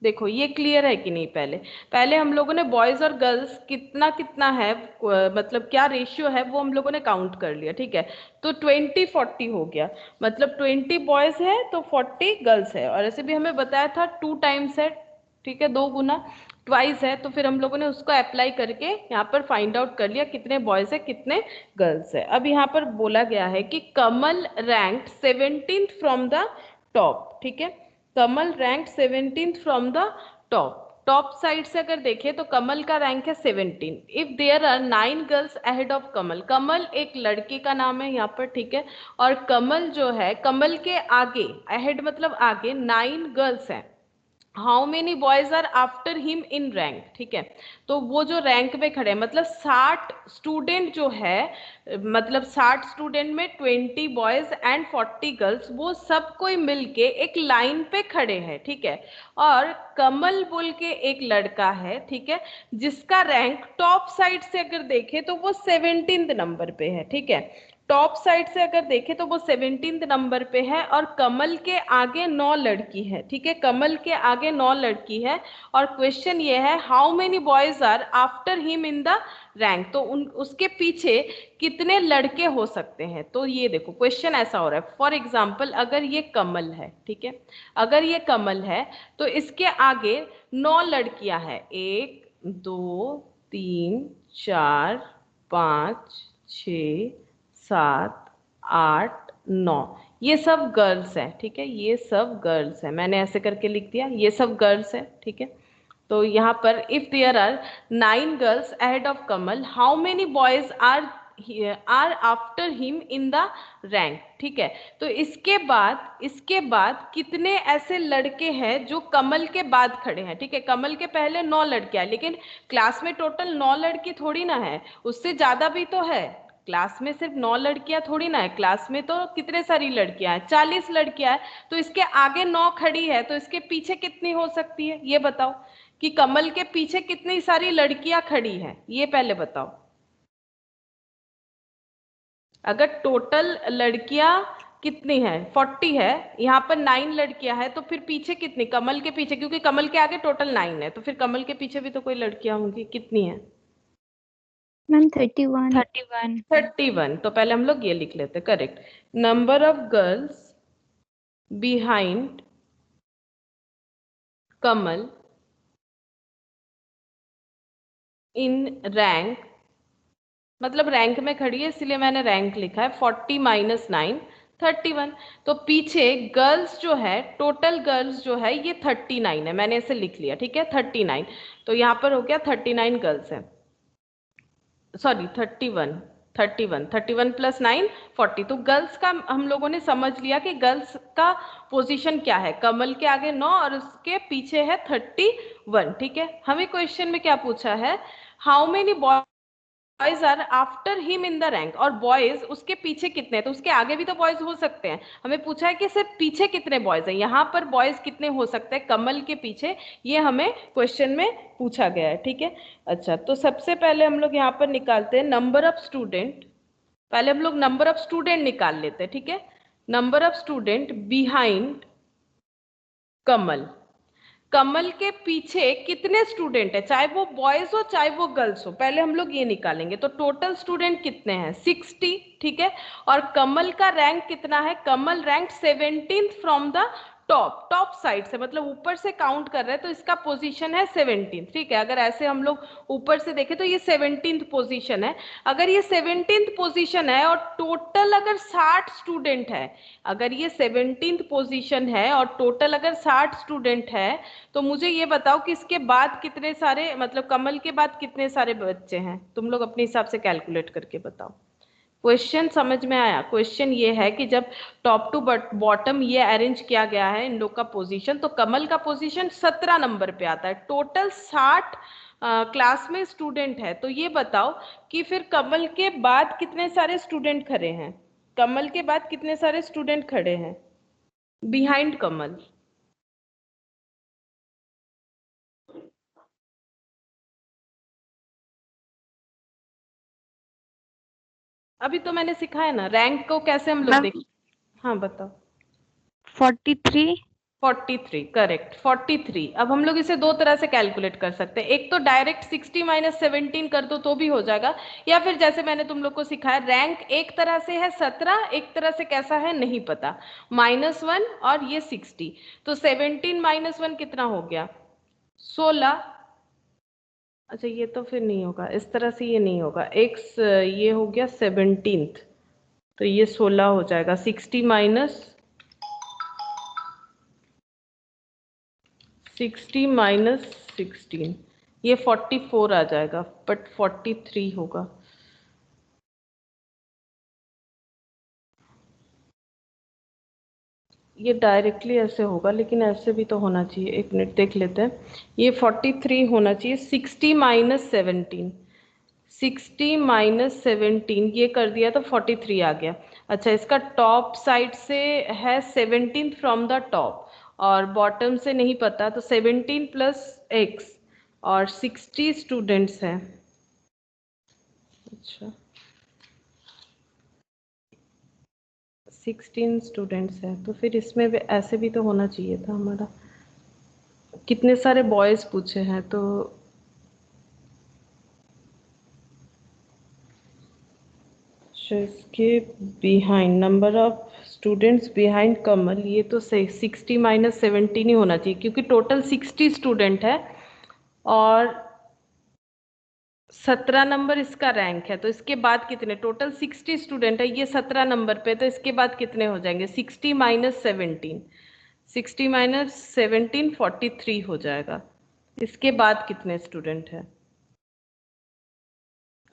देखो ये क्लियर है कि नहीं, पहले पहले हम लोगों ने बॉयज और गर्ल्स कितना कितना है, मतलब क्या रेशियो है वो हम लोगों ने काउंट कर लिया, ठीक है। तो 20-40 हो गया, मतलब 20 बॉयज है तो 40 गर्ल्स है, और ऐसे भी हमें बताया था 2 टाइम्स है, ठीक है, 2 गुना ट्वाइस है, तो फिर हम लोगों ने उसको अप्लाई करके यहाँ पर फाइंड आउट कर लिया कितने बॉयज है कितने गर्ल्स है। अब यहाँ पर बोला गया है कि Kamal rank 17th from the top, ठीक है, Kamal rank 17th from the top. Top side से अगर देखें तो कमल का रैंक है 17। If there are 9 girls ahead of Kamal, Kamal एक लड़के का नाम है यहाँ पर, ठीक है, और कमल जो है, कमल के आगे, अहेड मतलब आगे 9 गर्ल्स हैं, how many boys are after him in rank, ठीक है, तो वो जो रैंक में खड़े हैं, मतलब 60 स्टूडेंट जो है, मतलब 60 स्टूडेंट में 20 बॉयज एंड 40 गर्ल्स, वो सब कोई मिलके एक लाइन पे खड़े हैं, ठीक है, और कमल बोल के एक लड़का है, ठीक है, जिसका रैंक टॉप साइड से अगर देखे तो वो 17th नंबर पे है, ठीक है, टॉप साइड से अगर देखें तो वो 17th नंबर पे है, और कमल के आगे 9 लड़की है, ठीक है, कमल के आगे 9 लड़की है, और क्वेश्चन ये है how many boys are after him in the rank, तो उसके पीछे कितने लड़के हो सकते हैं। तो ये देखो क्वेश्चन ऐसा हो रहा है, फॉर एग्जाम्पल अगर ये कमल है, ठीक है, अगर ये कमल है तो इसके आगे 9 लड़कियां हैं, 1 2 3 4 5 6 7 8 9, ये सब गर्ल्स हैं, ठीक है, ये सब गर्ल्स हैं, मैंने ऐसे करके लिख दिया, ये सब गर्ल्स हैं, ठीक है। तो यहाँ पर if there are 9 girls ahead of Kamal, how many boys are after him in the rank, ठीक है, तो इसके बाद कितने ऐसे लड़के हैं जो कमल के बाद खड़े हैं, ठीक है, कमल के पहले 9 लड़कियां, लेकिन क्लास में टोटल 9 लड़की थोड़ी ना है, उससे ज्यादा भी तो है, क्लास में सिर्फ 9 लड़कियां थोड़ी ना है, क्लास में तो कितने सारी लड़कियां हैं, 40 लड़कियां हैं, तो इसके आगे 9 खड़ी है, तो इसके पीछे कितनी हो सकती है, ये बताओ कि कमल के पीछे कितनी सारी लड़कियां खड़ी हैं, ये पहले बताओ। अगर टोटल लड़कियां कितनी है 40 है, यहाँ पर 9 लड़कियां हैं, तो फिर पीछे कितनी, कमल के पीछे, क्योंकि कमल के आगे टोटल 9 है, तो फिर कमल के पीछे भी तो कोई लड़कियां होंगी, कितनी है मैम 31। 31। तो पहले हम लोग ये लिख लेते, correct, number of girls behind Kamal in rank, मतलब रैंक में खड़ी है इसलिए मैंने रैंक लिखा है, 40 माइनस 9 31। तो पीछे गर्ल्स जो है, टोटल गर्ल्स जो है ये 39 है, मैंने इसे लिख लिया, ठीक है, 39, तो यहाँ पर हो गया 39 गर्ल्स है, सॉरी 31 प्लस 9 40। तो गर्ल्स का हम लोगों ने समझ लिया कि गर्ल्स का पोजीशन क्या है, कमल के आगे 9 और उसके पीछे है 31, ठीक है। हमें क्वेश्चन में क्या पूछा है, how many boys are after him in the rank, और बॉयज उसके पीछे कितने हैं, तो उसके आगे भी तो बॉयज हो सकते हैं, हमें पूछा है कि सिर्फ पीछे कितने बॉयज हैं, यहाँ पर बॉयज कितने हो सकते हैं कमल के पीछे, ये हमें क्वेश्चन में पूछा गया है, ठीक है। अच्छा, तो सबसे पहले हम लोग यहाँ पर निकालते हैं नंबर ऑफ स्टूडेंट, पहले हम लोग नंबर ऑफ स्टूडेंट निकाल लेते हैं, ठीक है, नंबर ऑफ स्टूडेंट बिहाइंड कमल, कमल के पीछे कितने स्टूडेंट है, चाहे वो बॉयज हो चाहे वो गर्ल्स हो, पहले हम लोग ये निकालेंगे, तो टोटल स्टूडेंट कितने हैं 60, ठीक है, और कमल का रैंक कितना है, Kamal rank 17th from the top, top side से, मतलब ऊपर से काउंट कर रहे हैं तो इसका पोजीशन है 17th, ठीक है, अगर ऐसे हम लोग ऊपर से देखें तो ये 17th पोजीशन है, अगर ये 17th पोजीशन है और टोटल अगर 60 स्टूडेंट है, अगर ये 17th पोजीशन है और टोटल अगर 60 स्टूडेंट है, तो मुझे ये बताओ कि इसके बाद कितने सारे, मतलब कमल के बाद कितने सारे बच्चे हैं, तुम लोग अपने हिसाब से कैलकुलेट करके बताओ। क्वेश्चन समझ में आया, क्वेश्चन ये है कि जब टॉप टू बॉटम ये अरेंज किया गया है इन लोग का पोजीशन, तो कमल का पोजीशन 17 नंबर पे आता है, टोटल 60 क्लास में स्टूडेंट है, तो ये बताओ कि फिर कमल के बाद कितने सारे स्टूडेंट खड़े हैं, कमल के बाद कितने सारे स्टूडेंट खड़े हैं बिहाइंड कमल। अभी तो मैंने सिखाया ना रैंक को कैसे हम लोग मैम देखें। हाँ बताओ। 43। 43 करेक्ट 43। अब हम लोग इसे दो तरह से कैलकुलेट कर सकते हैं, एक तो डायरेक्ट 60 माइनस 17 कर दो तो भी हो जाएगा, या फिर जैसे मैंने तुम लोग को सिखाया रैंक एक तरह से है 17, एक तरह से कैसा है नहीं पता, -1 और ये 60, तो 17 -1 कितना हो गया 16। अच्छा ये तो फिर नहीं होगा इस तरह से, ये नहीं होगा x ये हो गया 17th, तो ये 16 हो जाएगा, 60 माइनस 16, ये 44 आ जाएगा, बट 43 होगा। ये डायरेक्टली ऐसे होगा, लेकिन ऐसे भी तो होना चाहिए, एक मिनट देख लेते हैं। ये 43 होना चाहिए, 60 माइनस 17, 60 माइनस 17 ये कर दिया तो 43 आ गया। अच्छा इसका टॉप साइड से है 17 फ्रॉम द टॉप, और बॉटम से नहीं पता, तो 17 प्लस x, और 60 स्टूडेंट्स हैं। अच्छा 16 स्टूडेंट्स हैं, तो फिर इसमें भी ऐसे भी तो होना चाहिए था हमारा। कितने सारे बॉयज पूछे हैं, तो इसके behind number of students behind Kamal, ये तो 60 माइनस 17 ही होना चाहिए, क्योंकि टोटल 60 स्टूडेंट है और 17 नंबर इसका रैंक है, तो इसके बाद कितने, टोटल 60 स्टूडेंट है, ये 17 नंबर पे, तो इसके बाद कितने हो जाएंगे 60 माइनस 17, 60 माइनस 17 43 हो जाएगा। इसके बाद कितने स्टूडेंट है।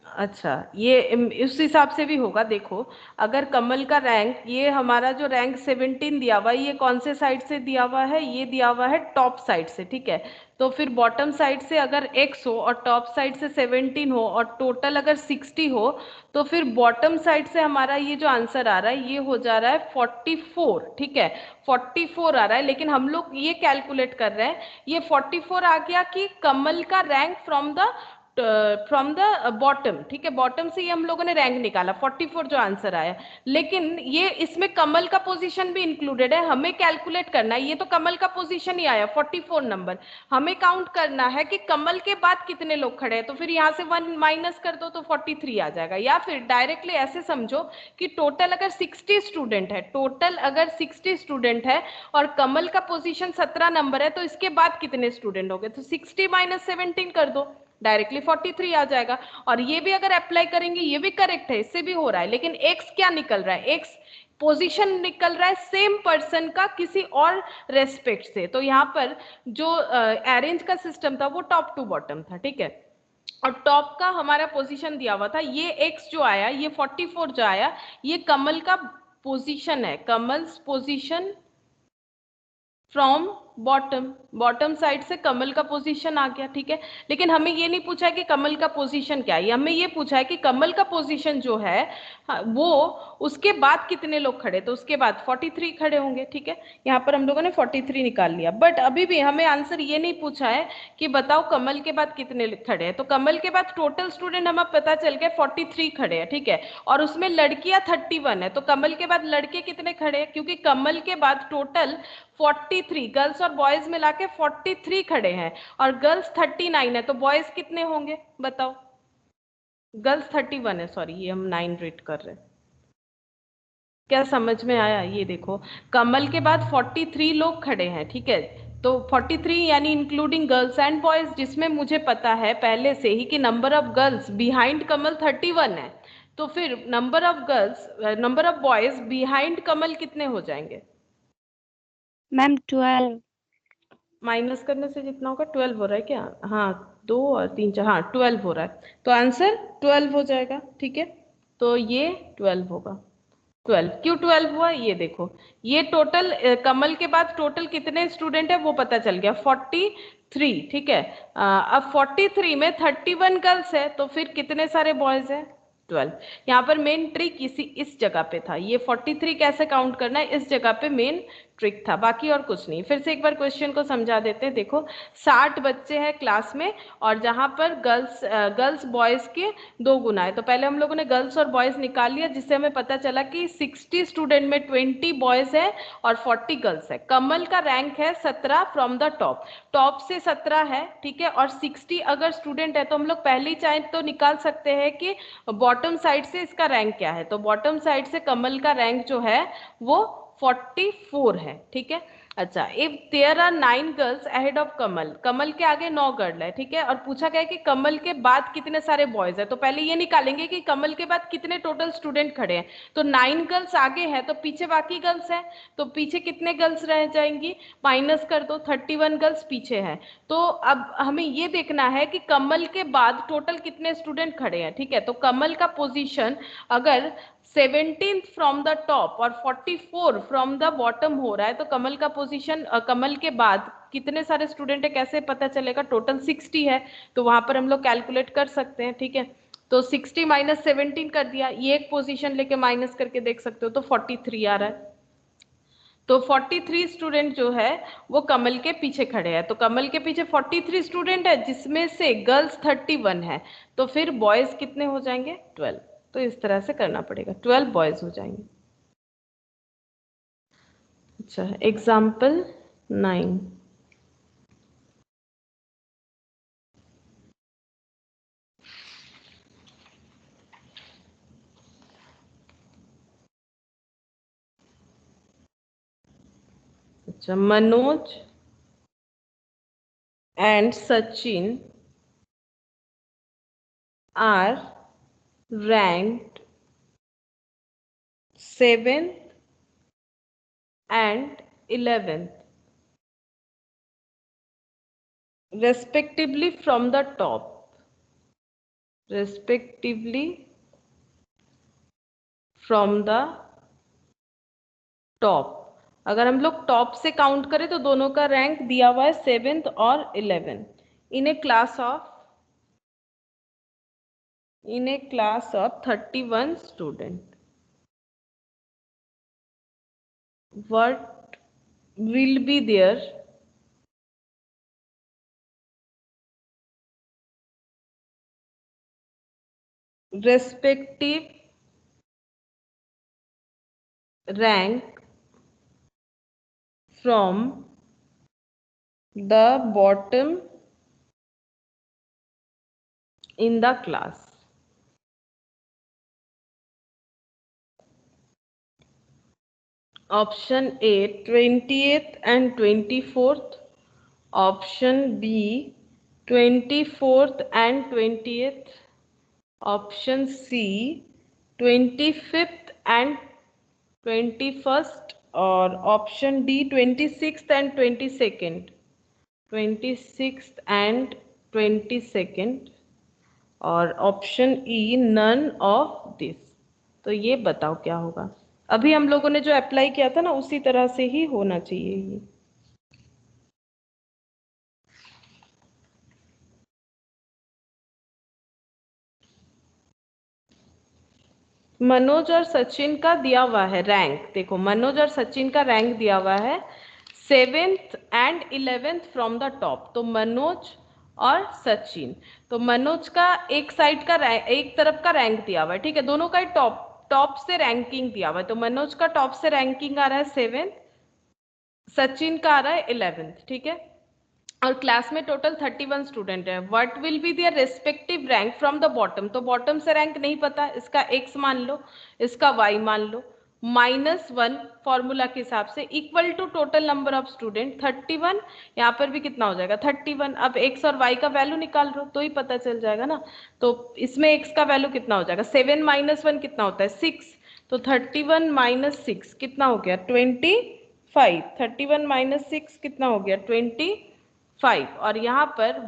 अच्छा ये उस हिसाब से भी होगा, देखो अगर कमल का रैंक, ये हमारा जो रैंक 17 दिया हुआ है, ये कौन से साइड से दिया हुआ है, ये दिया हुआ है टॉप साइड से, ठीक है। तो फिर बॉटम साइड से अगर x हो और टॉप साइड से 17 हो और टोटल अगर 60 हो, तो फिर बॉटम साइड से हमारा ये जो आंसर आ रहा है ये हो जा रहा है 44, ठीक है 44 आ रहा है। लेकिन हम लोग ये कैलकुलेट कर रहे हैं, ये 44 आ गया कि कमल का रैंक फ्रॉम द बॉटम, ठीक है, बॉटम से ये हम लोगों ने रैंक निकाला 44 जो आंसर आया। लेकिन ये इसमें कमल का पोजीशन भी इंक्लूडेड है, हमें कैलकुलेट करना है, ये तो कमल का पोजीशन ही आया 44 नंबर, हमें काउंट करना है कि कमल के बाद कितने लोग खड़े हैं, तो फिर यहाँ से 1 माइनस कर दो तो 43 आ जाएगा। या फिर डायरेक्टली ऐसे समझो कि टोटल अगर 60 स्टूडेंट है, टोटल अगर 60 स्टूडेंट है और कमल का पोजीशन 17 नंबर है, तो इसके बाद कितने स्टूडेंट हो गए, तो 60 माइनस 17 कर दो, डायरेक्टली 43 आ जाएगा। और ये भी अगर अप्लाई करेंगे ये भी करेक्ट है, इससे भी हो रहा है, लेकिन एक्स क्या निकल रहा है, एक्स पोजीशन निकल रहा है सेम पर्सन का किसी और रेस्पेक्ट से। तो यहाँ पर जो अरेंज का सिस्टम था वो टॉप टू बॉटम था, ठीक है, और टॉप का हमारा पोजीशन दिया हुआ था, ये एक्स जो आया, ये 44 जो आया, ये कमल का पोजीशन है, Kamal's position from bottom, bottom side से कमल का पोजीशन आ गया, ठीक है। लेकिन हमें ये नहीं पूछा है कि कमल का पोजीशन क्या है, हमें ये पूछा है कि कमल का पोजीशन जो है वो उसके बाद कितने लोग खड़े, तो उसके बाद 43 खड़े होंगे, ठीक है। यहाँ पर हम लोगों ने 43 निकाल लिया, बट अभी भी हमें आंसर ये नहीं पूछा है कि बताओ कमल के बाद कितने खड़े हैं। तो कमल के बाद टोटल स्टूडेंट हमें पता चल गया 43 खड़े हैं, ठीक है, और उसमें लड़कियां 31 है, तो कमल के बाद लड़के कितने खड़े हैं, क्योंकि कमल के बाद टोटल 43 गर्ल्स और बॉयज मिला के 43 खड़े हैं, और गर्ल्स 39 है, तो बॉयज कितने होंगे बताओ, गर्ल्स 31 है, सॉरी ये हम 9 रीड कर रहे हैं। क्या समझ में आया, ये देखो कमल के बाद 43 लोग खड़े हैं, ठीक है, तो 43 यानी इंक्लूडिंग गर्ल्स एंड बॉयज, जिसमें मुझे पता है पहले से ही कि number of girls behind Kamal 31 है, तो फिर number of girls, number of boys behind Kamal कितने हो जाएंगे मैम 12। माइनस करने से जितना होगा 12 हो रहा है क्या, हाँ 2 और 3 4, हाँ 12 हो रहा है, तो आंसर 12 हो जाएगा, ठीक है। तो ये 12 होगा, 12 क्यों 12 हुआ ये देखो, ये टोटल कमल के बाद टोटल कितने स्टूडेंट है वो पता चल गया 43, ठीक है। अब 43 में 31 गर्ल्स है, तो फिर कितने सारे बॉयज है 12। यहाँ पर मेन ट्रिक इस जगह पे था, ये 43 कैसे काउंट करना है, इस जगह पे मेन ट्रिक था, बाकी और कुछ नहीं। फिर से एक बार क्वेश्चन को समझा देते हैं। देखो 60 बच्चे हैं क्लास में और जहां पर गर्ल्स बॉयज के 2 गुना है। तो पहले हम लोगों ने गर्ल्स और बॉयज निकाल लिया, जिससे हमें पता चला कि 60 स्टूडेंट में 20 बॉयज है और 40 गर्ल्स है। कमल का रैंक है 17 फ्रॉम द टॉप से 17 है, ठीक है। और 60 अगर स्टूडेंट है तो हम लोग पहले ही चाहे तो निकाल सकते हैं कि बॉटम साइड से इसका रैंक क्या है। तो बॉटम साइड से कमल का रैंक जो है वो 44 है, ठीक है। अच्छा, if there are 9 girls ahead of Kamal, Kamal के आगे 9 गर्ल है, ठीक है। और पूछा गया है कि कमल के बाद कितने सारे बॉयज है। तो पहले ये निकालेंगे कि कमल के बाद कितने टोटल स्टूडेंट खड़े हैं। तो 9 गर्ल्स आगे है तो पीछे बाकी गर्ल्स है, तो पीछे कितने गर्ल्स रह जाएंगी, माइनस कर दो, 31 गर्ल्स पीछे है। तो अब हमें ये देखना है कि कमल के बाद टोटल कितने स्टूडेंट खड़े हैं, ठीक है। तो कमल का पोजीशन अगर 17 फ्रॉम द टॉप और 44 फ्रॉम द बॉटम हो रहा है, तो कमल का पोजीशन कमल के बाद कितने सारे स्टूडेंट है कैसे पता चलेगा। टोटल 60 है, तो वहां पर हम लोग कैलकुलेट कर सकते हैं, ठीक है। तो 60 माइनस 17 कर दिया, ये एक पोजीशन लेके माइनस करके देख सकते हो, तो 43 आ रहा है। तो 43 स्टूडेंट जो है वो कमल के पीछे खड़े हैं। तो कमल के पीछे 43 स्टूडेंट है, जिसमें से गर्ल्स 31 है, तो फिर बॉयज कितने हो जाएंगे, 12। तो इस तरह से करना पड़ेगा, 12 बॉयज हो जाएंगे। अच्छा, एग्जाम्पल 9। अच्छा, Manoj and Sachin are ranked 7th and 11th respectively from the top, respectively from the top। अगर हम लोग टॉप से काउंट करें तो दोनों का रैंक दिया हुआ है 7th और 11th in a class of 31 student. What will be their respective rank from the bottom in the class? Option A 20th and 24th, option B 24th and 20th, option C 25th and 21st, और option D 26th and 22nd, 26th and 22nd, और option E none of this. तो ये बताओ क्या होगा। अभी हम लोगों ने जो अप्लाई किया था ना उसी तरह से ही होना चाहिए ये। मनोज और सचिन का दिया हुआ है रैंक, देखो मनोज और सचिन का रैंक दिया हुआ है 7th and 11th from the top. तो मनोज और सचिन, तो मनोज का एक साइड का रैंक, एक तरफ का रैंक दिया हुआ है, ठीक है। दोनों का टॉप से रैंकिंग दिया हुआ है। तो मनोज का टॉप से रैंकिंग आ रहा है 7th, सचिन का आ रहा है 11th, ठीक है। और क्लास में टोटल 31 स्टूडेंट है। What will be their respective rank from the bottom, तो बॉटम से रैंक नहीं पता, इसका x मान लो, इसका y मान लो, -1 फॉर्मूला के हिसाब से equal to total number of student 31। यहाँ पर भी कितना हो जाएगा 31। अब x और y का वैल्यू निकाल लो तो ही पता चल जाएगा ना। तो इसमें x का वैल्यू कितना हो जाएगा, 7 - 1 कितना होता है 6। तो 31 - 6 कितना हो गया 25। 31 - 6 कितना हो गया 25। और यहाँ पर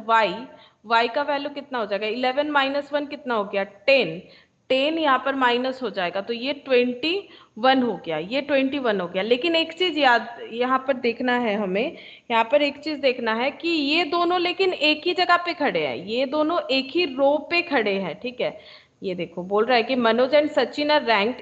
y का वैल्यू कितना हो जाएगा 11 - 1 कितना हो गया 10। 10 यहाँ पर माइनस हो जाएगा तो ये 21 हो गया, ये 21 हो गया। लेकिन एक चीज याद यहाँ पर देखना है हमें, यहाँ पर एक चीज देखना है कि ये दोनों लेकिन एक ही जगह पे खड़े हैं, ये दोनों एक ही रो पे खड़े हैं, ठीक है। ये देखो बोल रहा है कि Manoj and Sachin are ranked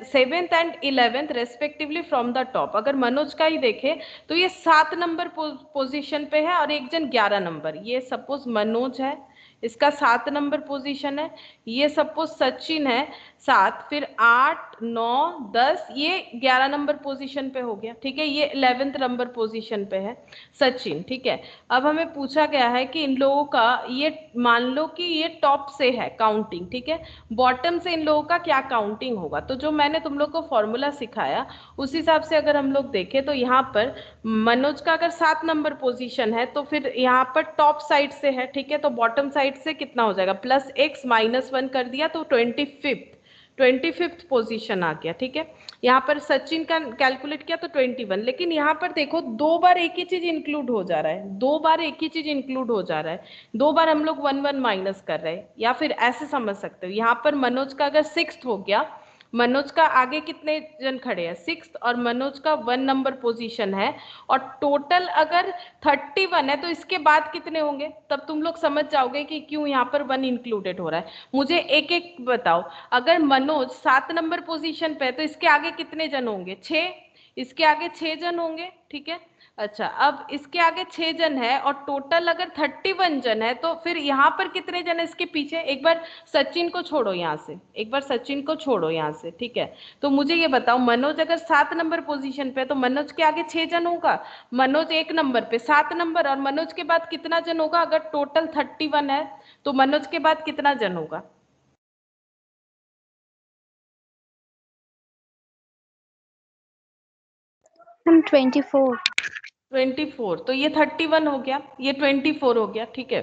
7th and 11th respectively from the top. अगर मनोज का ही देखे तो ये 7 नंबर पोजीशन पे है और एक जन 11 नंबर। ये सपोज मनोज है, इसका 7 नंबर पोजीशन है। ये सपोज सचिन है 7, फिर 8 9 10, ये 11 नंबर पोजीशन पे हो गया। ठीक है, ये 11th नंबर पोजीशन पे है सचिन। ठीक है, अब हमें पूछा गया है कि इन लोगों का, ये मान लो कि ये टॉप से है काउंटिंग, ठीक है, बॉटम से इन लोगों का क्या काउंटिंग होगा। तो जो मैंने तुम लोग को फॉर्मूला सिखाया उस हिसाब से अगर हम लोग देखें तो यहाँ पर मनोज का अगर 7 नंबर पोजीशन है तो फिर यहाँ पर टॉप साइड से है, ठीक है, तो बॉटम साइड से कितना हो जाएगा, +x -1 कर दिया तो 25th पोजीशन आ गया। ठीक है, यहाँ पर सचिन का कैलकुलेट किया तो 21। लेकिन यहाँ पर देखो 2 बार एक ही चीज इंक्लूड हो जा रहा है, 2 बार एक ही चीज इंक्लूड हो जा रहा है, 2 बार हम लोग 1 1 माइनस कर रहे हैं। या फिर ऐसे समझ सकते हो, यहाँ पर मनोज का अगर 6th हो गया, मनोज का आगे कितने जन खड़े हैं 6th, और मनोज का 1 नंबर पोजीशन है, और टोटल अगर 31 है तो इसके बाद कितने होंगे, तब तुम लोग समझ जाओगे कि क्यों यहाँ पर 1 इंक्लूडेड हो रहा है। मुझे एक एक बताओ, अगर मनोज 7 नंबर पोजीशन पे है तो इसके आगे कितने जन होंगे, 6, इसके आगे 6 जन होंगे। ठीक है, अच्छा अब इसके आगे 6 जन है और टोटल अगर 31 जन है तो फिर यहाँ पर कितने जन है इसके पीछे। एक बार सचिन को छोड़ो यहाँ से, एक बार सचिन को छोड़ो यहाँ से। ठीक है, तो मुझे ये बताओ, मनोज अगर 7 नंबर पोजीशन पे है तो मनोज के आगे 6 जन होगा, मनोज 1 नंबर पे 7 नंबर, और मनोज के बाद कितना जन होगा, अगर टोटल 31 है तो मनोज के बाद कितना जन होगा। मैम 24। 24, तो ये 31 हो गया, ये 24 हो गया। ठीक है,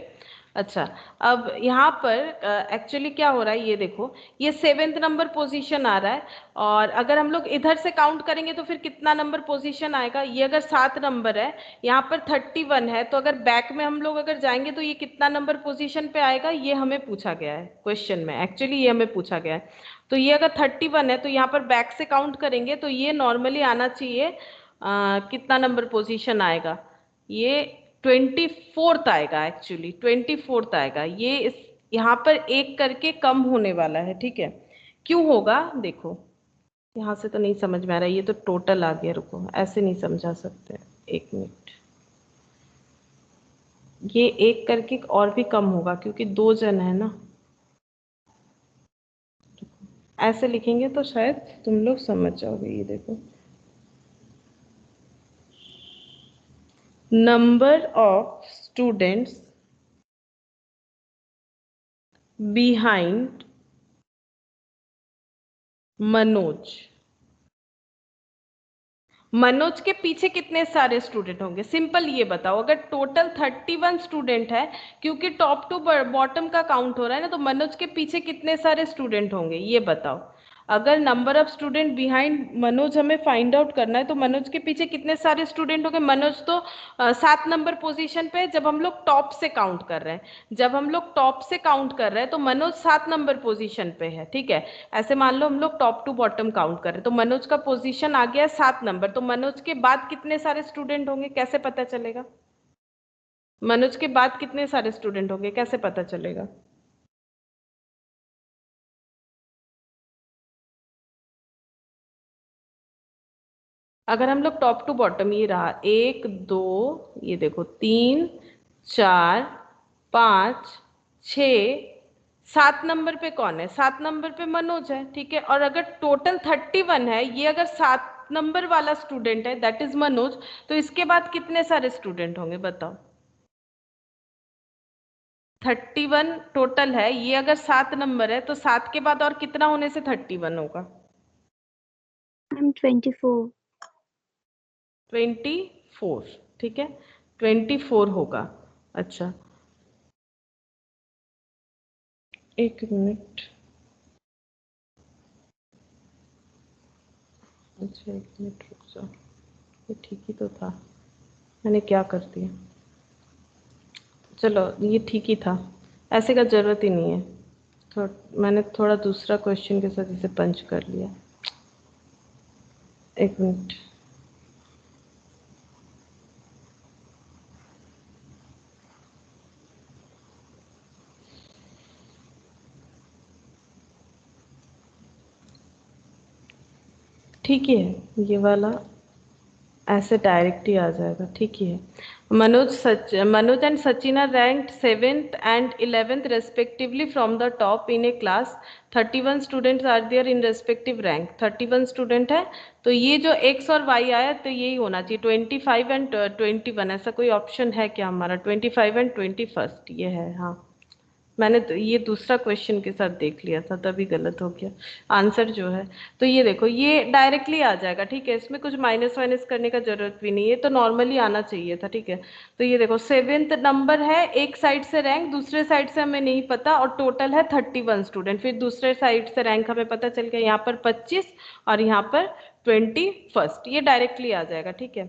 अच्छा अब यहाँ पर एक्चुअली क्या हो रहा है, ये देखो ये 7th नंबर पोजीशन आ रहा है, और अगर हम लोग इधर से काउंट करेंगे तो फिर कितना नंबर पोजीशन आएगा, ये अगर 7 नंबर है, यहाँ पर 31 है, तो अगर बैक में हम लोग अगर जाएंगे तो ये कितना नंबर पोजीशन पे आएगा, ये हमें पूछा गया है क्वेश्चन में। एक्चुअली ये हमें पूछा गया है, तो ये अगर 31 है तो यहाँ पर बैक से काउंट करेंगे तो ये नॉर्मली आना चाहिए कितना नंबर पोजीशन आएगा, ये 24th आएगा, एक्चुअली 24th आएगा। ये इस यहाँ पर एक करके कम होने वाला है। ठीक है, क्यों होगा देखो, यहाँ से तो नहीं समझ में आ रहा, ये तो टोटल आ गया, रुको ऐसे नहीं समझा सकते, एक मिनट, ये एक करके और भी कम होगा क्योंकि 2 जन है ना, ऐसे लिखेंगे तो शायद तुम लोग समझ जाओगे। ये देखो, number of students behind Manoj, Manoj के पीछे कितने सारे स्टूडेंट होंगे, सिंपल ये बताओ। अगर टोटल 31 स्टूडेंट है, क्योंकि टॉप टू बॉटम का काउंट हो रहा है ना, तो मनोज के पीछे कितने सारे स्टूडेंट होंगे ये बताओ। अगर number of student behind Manoj हमें फाइंड आउट करना है तो मनोज के पीछे कितने सारे स्टूडेंट होंगे। मनोज तो 7 नंबर पोजीशन पे है जब हम लोग टॉप से काउंट कर रहे हैं, जब हम लोग टॉप से काउंट कर रहे हैं तो मनोज 7 नंबर पोजीशन पे है। ठीक है, ऐसे मान लो हम लोग टॉप टू बॉटम काउंट कर रहे हैं तो मनोज का पोजीशन आ गया 7 नंबर, तो मनोज के बाद कितने सारे स्टूडेंट होंगे कैसे पता चलेगा, मनोज के बाद कितने सारे स्टूडेंट होंगे कैसे पता चलेगा। अगर हम लोग टॉप टू बॉटम, ये रहा 1 2, ये देखो 3 4 5 6, 7 नंबर पे कौन है, 7 नंबर पे मनोज है। ठीक है, और अगर टोटल 31 है, ये अगर 7 नंबर वाला स्टूडेंट है दैट इज मनोज, तो इसके बाद कितने सारे स्टूडेंट होंगे बताओ। 31 टोटल है, ये अगर 7 नंबर है तो 7 के बाद और कितना होने से 31 होगा। मैम 24। 24, ठीक है, 24 होगा। अच्छा एक मिनट, अच्छा एक मिनट रुक जाओ, ये ठीक ही तो था, मैंने क्या कर दिया, चलो ये ठीक ही था, ऐसे का जरूरत ही नहीं है। मैंने थोड़ा दूसरा क्वेश्चन के साथ इसे पंच कर लिया, एक मिनट। ठीक ही है, ये वाला ऐसे डायरेक्ट ही आ जाएगा, ठीक ही है। Manoj and Sachin are ranked 7th and 11th respectively from the top in a class. 31 students are there in respective rank. 31 student है, तो ये जो x और y आया तो यही होना चाहिए 25 एंड 21। ऐसा कोई ऑप्शन है क्या हमारा? 25 एंड 21 ये है। हाँ, मैंने तो ये दूसरा क्वेश्चन के साथ देख लिया था तभी गलत हो गया आंसर जो है। तो ये देखो, ये डायरेक्टली आ जाएगा, ठीक है, इसमें कुछ माइनस वाइनस करने का जरूरत भी नहीं है, तो नॉर्मली आना चाहिए था, ठीक है। तो ये देखो 7th नंबर है, एक साइड से रैंक, दूसरे साइड से हमें नहीं पता, और टोटल है 31 स्टूडेंट। फिर दूसरे साइड से रैंक हमें पता चल गया, यहाँ पर 25 और यहाँ पर 21, ये डायरेक्टली आ जाएगा, ठीक है।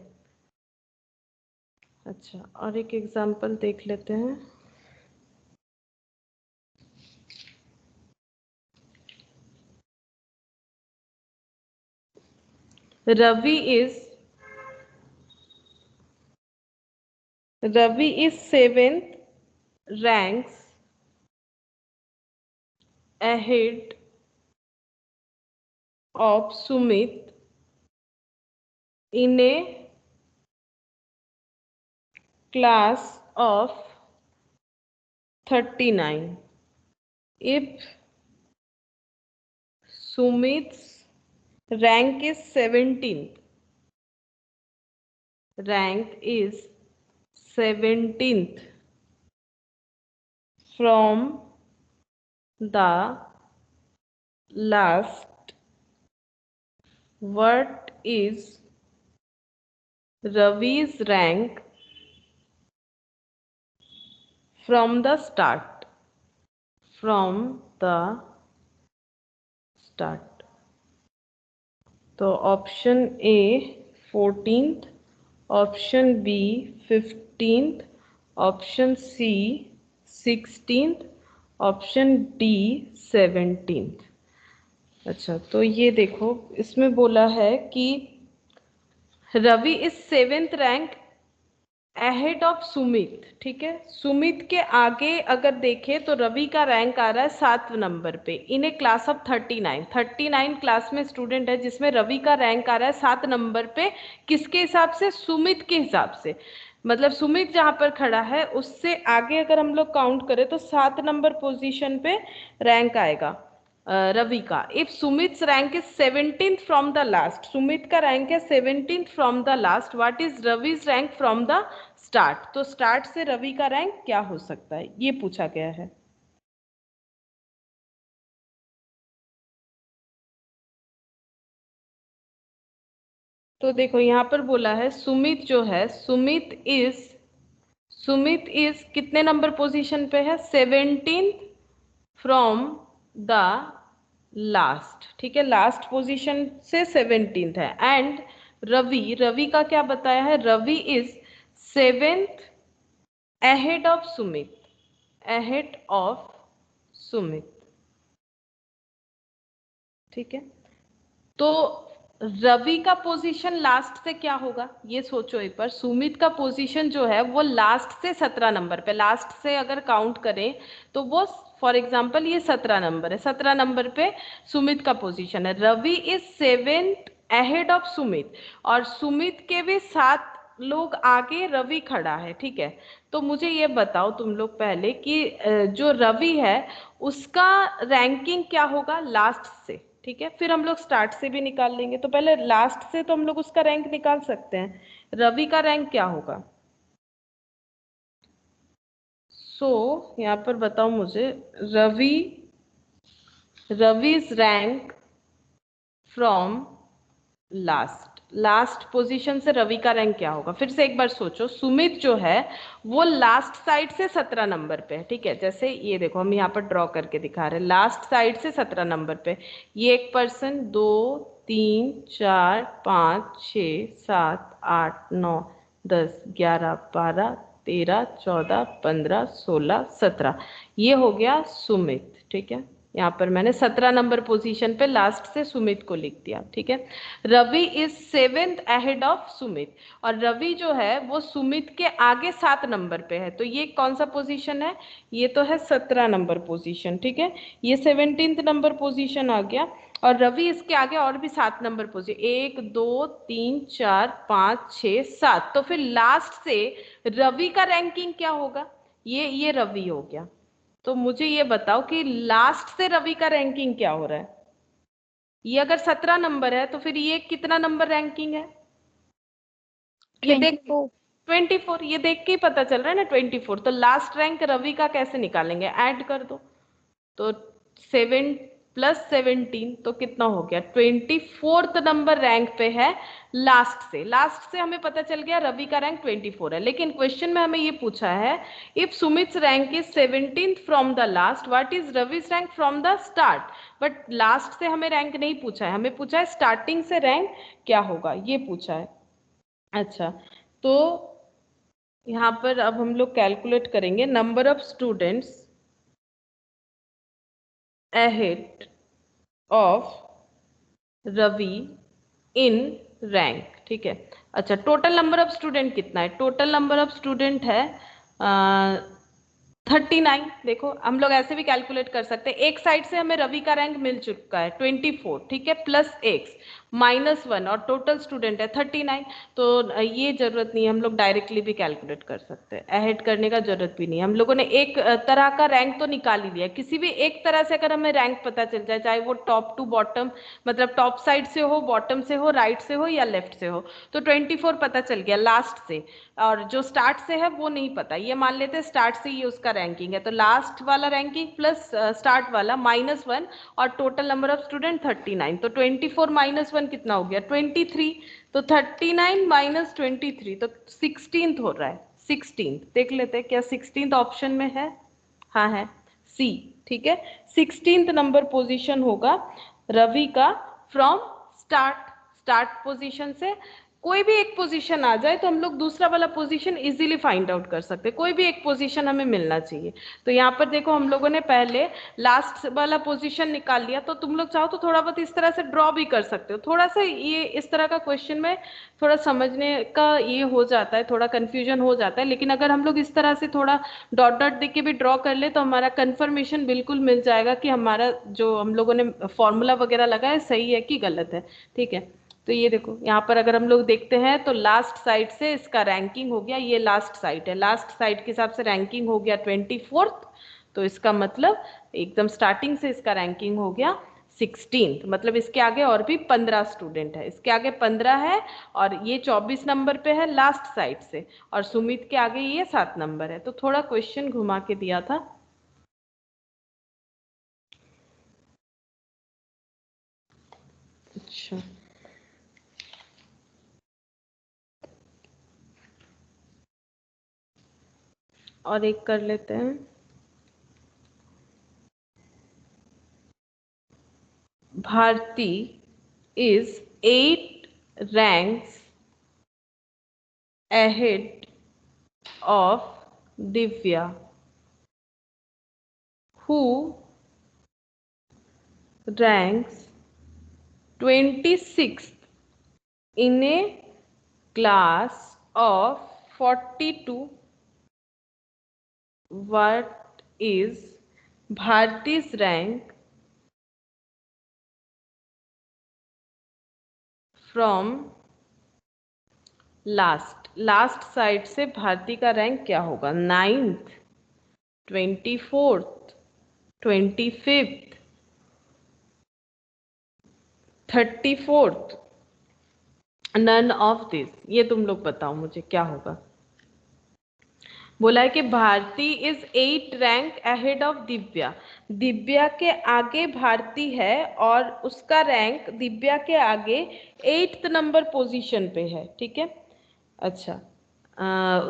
अच्छा, और एक एग्जाम्पल देख लेते हैं। Ravi is 7th, ranks ahead of Sumit in a class of 39. If Sumit's rank is 17th, from the last, what is Ravi's rank from the start? तो option A 14th, option B 15th, option C 16th, option D 17th। अच्छा, तो ये देखो, इसमें बोला है कि Ravi is 7th rank ahead of Sumit, ठीक है। सुमित के आगे अगर देखें तो रवि का रैंक आ रहा है 7 नंबर पे इन ए क्लास ऑफ 39 क्लास में स्टूडेंट है जिसमें रवि का रैंक आ रहा है 7 नंबर पे। किसके हिसाब से? सुमित के हिसाब से। मतलब सुमित जहां पर खड़ा है उससे आगे अगर हम लोग काउंट करें तो 7 नंबर पोजीशन पे रैंक आएगा रवि का। If Sumit rank is 17th from the last, Sumit का रैंक है 17th from the last, what is Ravi's rank from the start? तो स्टार्ट से रवि का रैंक क्या हो सकता है, ये पूछा गया है। तो देखो यहाँ पर बोला है सुमित जो है, सुमित इज कितने नंबर पोजीशन पे है? 17th फ्रॉम द लास्ट, ठीक है, लास्ट पोजीशन से 17th है। एंड रवि का क्या बताया है? Ravi is 7th ahead of Sumit, ठीक है। तो रवि का पोजीशन लास्ट से क्या होगा ये सोचो एक बार। सुमित का पोजीशन जो है वो लास्ट से 17 नंबर पे, लास्ट से अगर काउंट करें तो वो फॉर एग्जांपल ये 17 नंबर है, 17 नंबर पे सुमित का पोजीशन है। Ravi is 7th ahead of Sumit, और सुमित के भी 7 लोग आगे रवि खड़ा है, ठीक है। तो मुझे ये बताओ तुम लोग पहले कि जो रवि है उसका रैंकिंग क्या होगा लास्ट से, ठीक है। फिर हम लोग स्टार्ट से भी निकाल लेंगे, तो पहले लास्ट से तो हम लोग उसका रैंक निकाल सकते हैं। रवि का रैंक क्या होगा? यहाँ पर बताओ मुझे, रवि's रैंक फ्रॉम लास्ट पोजीशन से रवि का रैंक क्या होगा? फिर से एक बार सोचो, सुमित जो है वो लास्ट साइड से 17 नंबर पे है, ठीक है। जैसे ये देखो हम यहाँ पर ड्रॉ करके दिखा रहे हैं, लास्ट साइड से 17 नंबर पे ये एक पर्सन, 2 3 4 5 6 7 8 9 10 11 12 13 14 15 16 17, ये हो गया सुमित, ठीक है। यहाँ पर मैंने 17 नंबर पोजीशन पे लास्ट से सुमित को लिख दिया, ठीक है। Ravi is 7th ahead of Sumit, और रवि जो है वो सुमित के आगे 7 नंबर पे है, तो ये कौन सा पोजीशन है, ये तो है 17 नंबर पोजीशन, ठीक है। ये 17th नंबर पोजीशन आ गया, और रवि इसके आगे और भी 7 नंबर पोजीशन, 1 2 3 4 5 6 7, तो फिर लास्ट से रवि का रैंकिंग क्या होगा, ये रवि हो गया। तो मुझे ये बताओ कि लास्ट से रवि का रैंकिंग क्या हो रहा है। ये अगर 17 नंबर है तो फिर ये कितना नंबर रैंकिंग है, ये देख 24. 24, ये देख के ही पता चल रहा है ना 24। तो लास्ट रैंक रवि का कैसे निकालेंगे, ऐड कर दो, तो 7 + 17 तो कितना हो गया, 24th नंबर रैंक पे है लास्ट से। लास्ट से हमें पता चल गया रवि का रैंक 24 है, लेकिन क्वेश्चन में हमें ये पूछा है if Sumit's rank is 17th from the last, what is Ravi's rank from the start. But last से हमें रैंक नहीं पूछा है, हमें पूछा है स्टार्टिंग से रैंक क्या होगा, ये पूछा है। अच्छा, तो यहाँ पर अब हम लोग कैलकुलेट करेंगे number of students ahead of Ravi in rank, ठीक है। अच्छा, टोटल नंबर ऑफ स्टूडेंट कितना है, टोटल नंबर ऑफ स्टूडेंट है 39। देखो हम लोग ऐसे भी कैलकुलेट कर सकते हैं, एक साइड से हमें रवि का रैंक मिल चुका है 24, ठीक है, प्लस x -1, और टोटल स्टूडेंट है 39, तो ये जरूरत नहीं है, हम लोग डायरेक्टली भी कैलकुलेट कर सकते हैं, अहेड करने का जरूरत भी नहीं है। हम लोगों ने एक तरह का रैंक तो निकाल ही लिया, किसी भी एक तरह से अगर हमें रैंक पता चल जाए, चाहे वो टॉप टू बॉटम, मतलब टॉप साइड से हो, बॉटम से हो, राइट से हो या लेफ्ट से हो, तो 24 पता चल गया लास्ट से, और जो स्टार्ट से है वो नहीं पता, ये मान लेते हैं स्टार्ट से ये उसका रैंकिंग है, तो लास्ट वाला रैंकिंग प्लस स्टार्ट वाला -1, और टोटल नंबर ऑफ स्टूडेंट 39, तो 24 - 1 कितना हो गया 23, तो 39 - 23 तो 16th हो रहा है, 16th देख लेते हैं क्या 16th ऑप्शन में है, हाँ है, सी, ठीक है। 16th नंबर पोजीशन होगा रवि का फ्रॉम स्टार्ट पोजीशन से। कोई भी एक पोजीशन आ जाए तो हम लोग दूसरा वाला पोजीशन इजीली फाइंड आउट कर सकते हैं, कोई भी एक पोजीशन हमें मिलना चाहिए। तो यहाँ पर देखो हम लोगों ने पहले लास्ट वाला पोजीशन निकाल लिया, तो तुम लोग चाहो तो थोड़ा बहुत इस तरह से ड्रॉ भी कर सकते हो, थोड़ा सा ये इस तरह का क्वेश्चन में थोड़ा समझने का ये हो जाता है, थोड़ा कंफ्यूजन हो जाता है, लेकिन अगर हम लोग इस तरह से थोड़ा डॉट डॉट देख के भी ड्रॉ कर ले तो हमारा कंफर्मेशन बिल्कुल मिल जाएगा कि हमारा जो हम लोगों ने फॉर्मूला वगैरह लगाया सही है कि गलत है, ठीक है। तो ये देखो यहाँ पर अगर हम लोग देखते हैं तो लास्ट साइड से इसका रैंकिंग हो गया, ये लास्ट साइड है, लास्ट साइड के हिसाब से रैंकिंग हो गया 24th, तो इसका मतलब एकदम स्टार्टिंग से इसका रैंकिंग हो गया 16th, मतलब इसके आगे और भी 15 स्टूडेंट है, इसके आगे 15 है, और ये 24 नंबर पे है लास्ट साइड से, और सुमित के आगे ये 7 नंबर है, तो थोड़ा क्वेश्चन घुमा के दिया था। अच्छा, और एक कर लेते हैं, Bharti is 8 ranks ahead of Divya, who ranks 26th in a class of 42. What is Bharti's rank from last side से भारती का रैंक क्या होगा, 9th, 24th, 25th, 34th, none of this, ये तुम लोग बताओ मुझे क्या होगा। बोला है कि Bharti is 8 rank ahead of Divya, Divya के आगे भारती है और उसका रैंक दिव्या के आगे 8th नंबर पोजीशन पे है, ठीक है। अच्छा,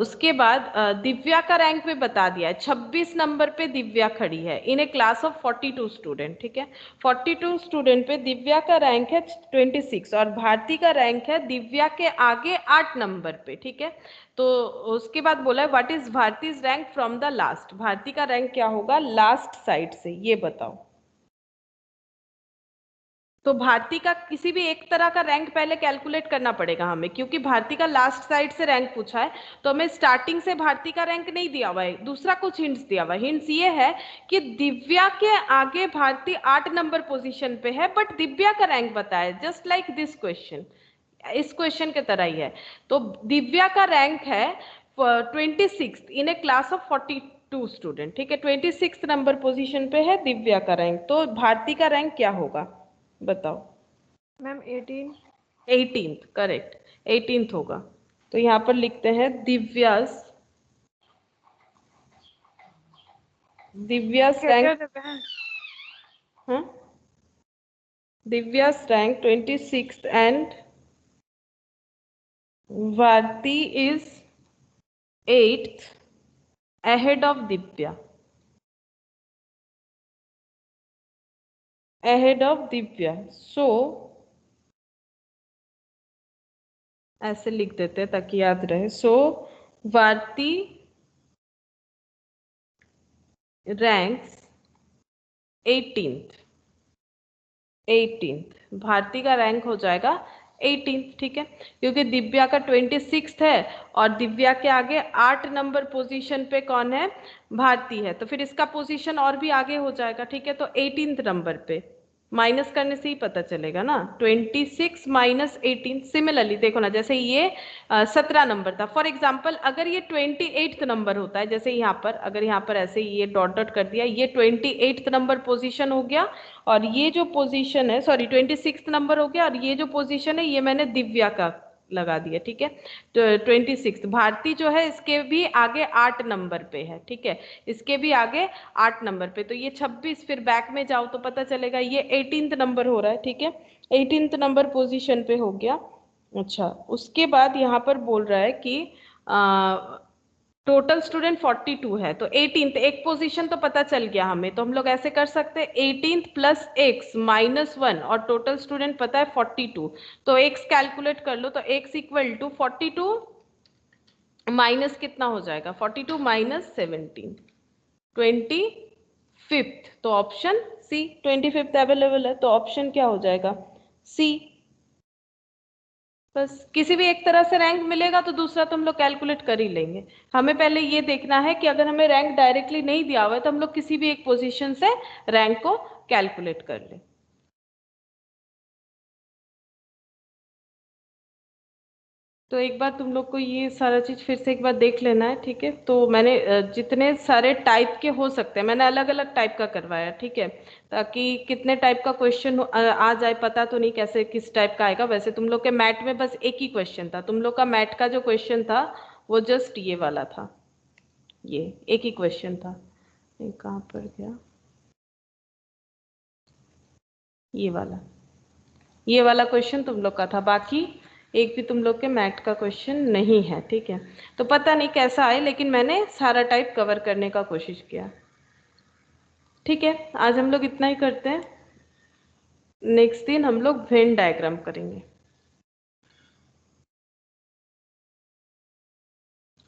उसके बाद दिव्या का रैंक भी बता दिया है, 26 नंबर पे दिव्या खड़ी है in a class of 42 student, ठीक है। 42 स्टूडेंट पे दिव्या का रैंक है 26, और भारती का रैंक है दिव्या के आगे 8 नंबर पे, ठीक है। तो उसके बाद बोला है what is Bharti's rank from the last, Bharti का रैंक क्या होगा लास्ट साइड से, ये बताओ। तो भारती का किसी भी एक तरह का रैंक पहले कैलकुलेट करना पड़ेगा हमें, क्योंकि भारती का लास्ट साइड से रैंक पूछा है, तो हमें स्टार्टिंग से भारती का रैंक नहीं दिया हुआ है, दूसरा कुछ हिंट्स दिया हुआ है। हिंट्स ये है कि दिव्या के आगे भारती 8 नंबर पोजीशन पे है, बट दिव्या का रैंक बताया, जस्ट लाइक दिस क्वेश्चन, इस क्वेश्चन के तरह ही है। तो दिव्या का रैंक है 26 इन ए क्लास ऑफ 42 स्टूडेंट, ठीक है, 26 नंबर पोजीशन पे है दिव्या का रैंक। तो भारती का रैंक क्या होगा बताओ? मैम 18। 18th, करेक्ट, 18th होगा। तो यहाँ पर लिखते हैं दिव्यास रैंक, हाँ, Divya's rank 26th and Bharti is 8th ahead of Divya, so ऐसे लिख देते हैं ताकि याद रहे। सो भारती रैंक्स 18th, भारती का रैंक हो जाएगा 18th, ठीक है, क्योंकि दिव्या का 26th है और दिव्या के आगे 8 नंबर पोजीशन पे कौन है? भारती है, तो फिर इसका पोजीशन और भी आगे हो जाएगा, ठीक है। तो 18th नंबर पे माइनस करने से ही पता चलेगा ना, 26 माइनस 18। सिमिलरली देखो ना, जैसे ये 17 नंबर था फॉर एग्जाम्पल, अगर ये 28th नंबर होता है, जैसे यहाँ पर अगर यहाँ पर ऐसे ये डॉट डॉट कर दिया, ये 28th नंबर पोजीशन हो गया, और ये जो पोजीशन है, सॉरी 26th नंबर हो गया, और ये जो पोजीशन है ये मैंने दिव्या का लगा दिया, ठीक है। तो 26 भारती जो है इसके भी आगे 8 नंबर पे है, ठीक है, इसके भी आगे 8 नंबर पे, तो ये 26, फिर बैक में जाओ तो पता चलेगा ये 18th नंबर हो रहा है, ठीक है, 18th नंबर पोजीशन पे हो गया। अच्छा, उसके बाद यहाँ पर बोल रहा है कि टोटल स्टूडेंट 42 है, तो 18th एक पोजीशन तो पता चल गया हमें, तो हम लोग ऐसे कर सकते हैं 18th प्लस x माइनस 1, और टोटल स्टूडेंट पता है 42, तो x कैलकुलेट कर लो, तो x इक्वल टू 42 माइनस कितना हो जाएगा, 42 माइनस 17, 25th, तो ऑप्शन सी 25th अवेलेबल है, तो ऑप्शन क्या हो जाएगा? सी। बस किसी भी एक तरह से रैंक मिलेगा तो दूसरा तो हम लोग कैलकुलेट कर ही लेंगे। हमें पहले ये देखना है कि अगर हमें रैंक डायरेक्टली नहीं दिया हुआ है तो हम लोग किसी भी एक पोजीशन से रैंक को कैलकुलेट कर लें। तो एक बार तुम लोग को ये सारा चीज फिर से एक बार देख लेना है, ठीक है। तो मैंने जितने सारे टाइप के हो सकते हैं मैंने अलग अलग टाइप का करवाया, ठीक है, ताकि कितने टाइप का क्वेश्चन आ जाए, पता तो नहीं कैसे किस टाइप का आएगा। वैसे तुम लोग के मैथ में बस एक ही क्वेश्चन था, तुम लोग का मैथ का जो क्वेश्चन था वो जस्ट ये वाला था, ये एक ही क्वेश्चन था। कहाँ पर गया ये वाला क्वेश्चन तुम लोग का था, बाकी एक भी तुम लोग के मैथ का क्वेश्चन नहीं है, ठीक है। तो पता नहीं कैसा आए, लेकिन मैंने सारा टाइप कवर करने का कोशिश किया, ठीक है। आज हम लोग इतना ही करते हैं, नेक्स्ट दिन हम लोग वेन डायग्राम करेंगे।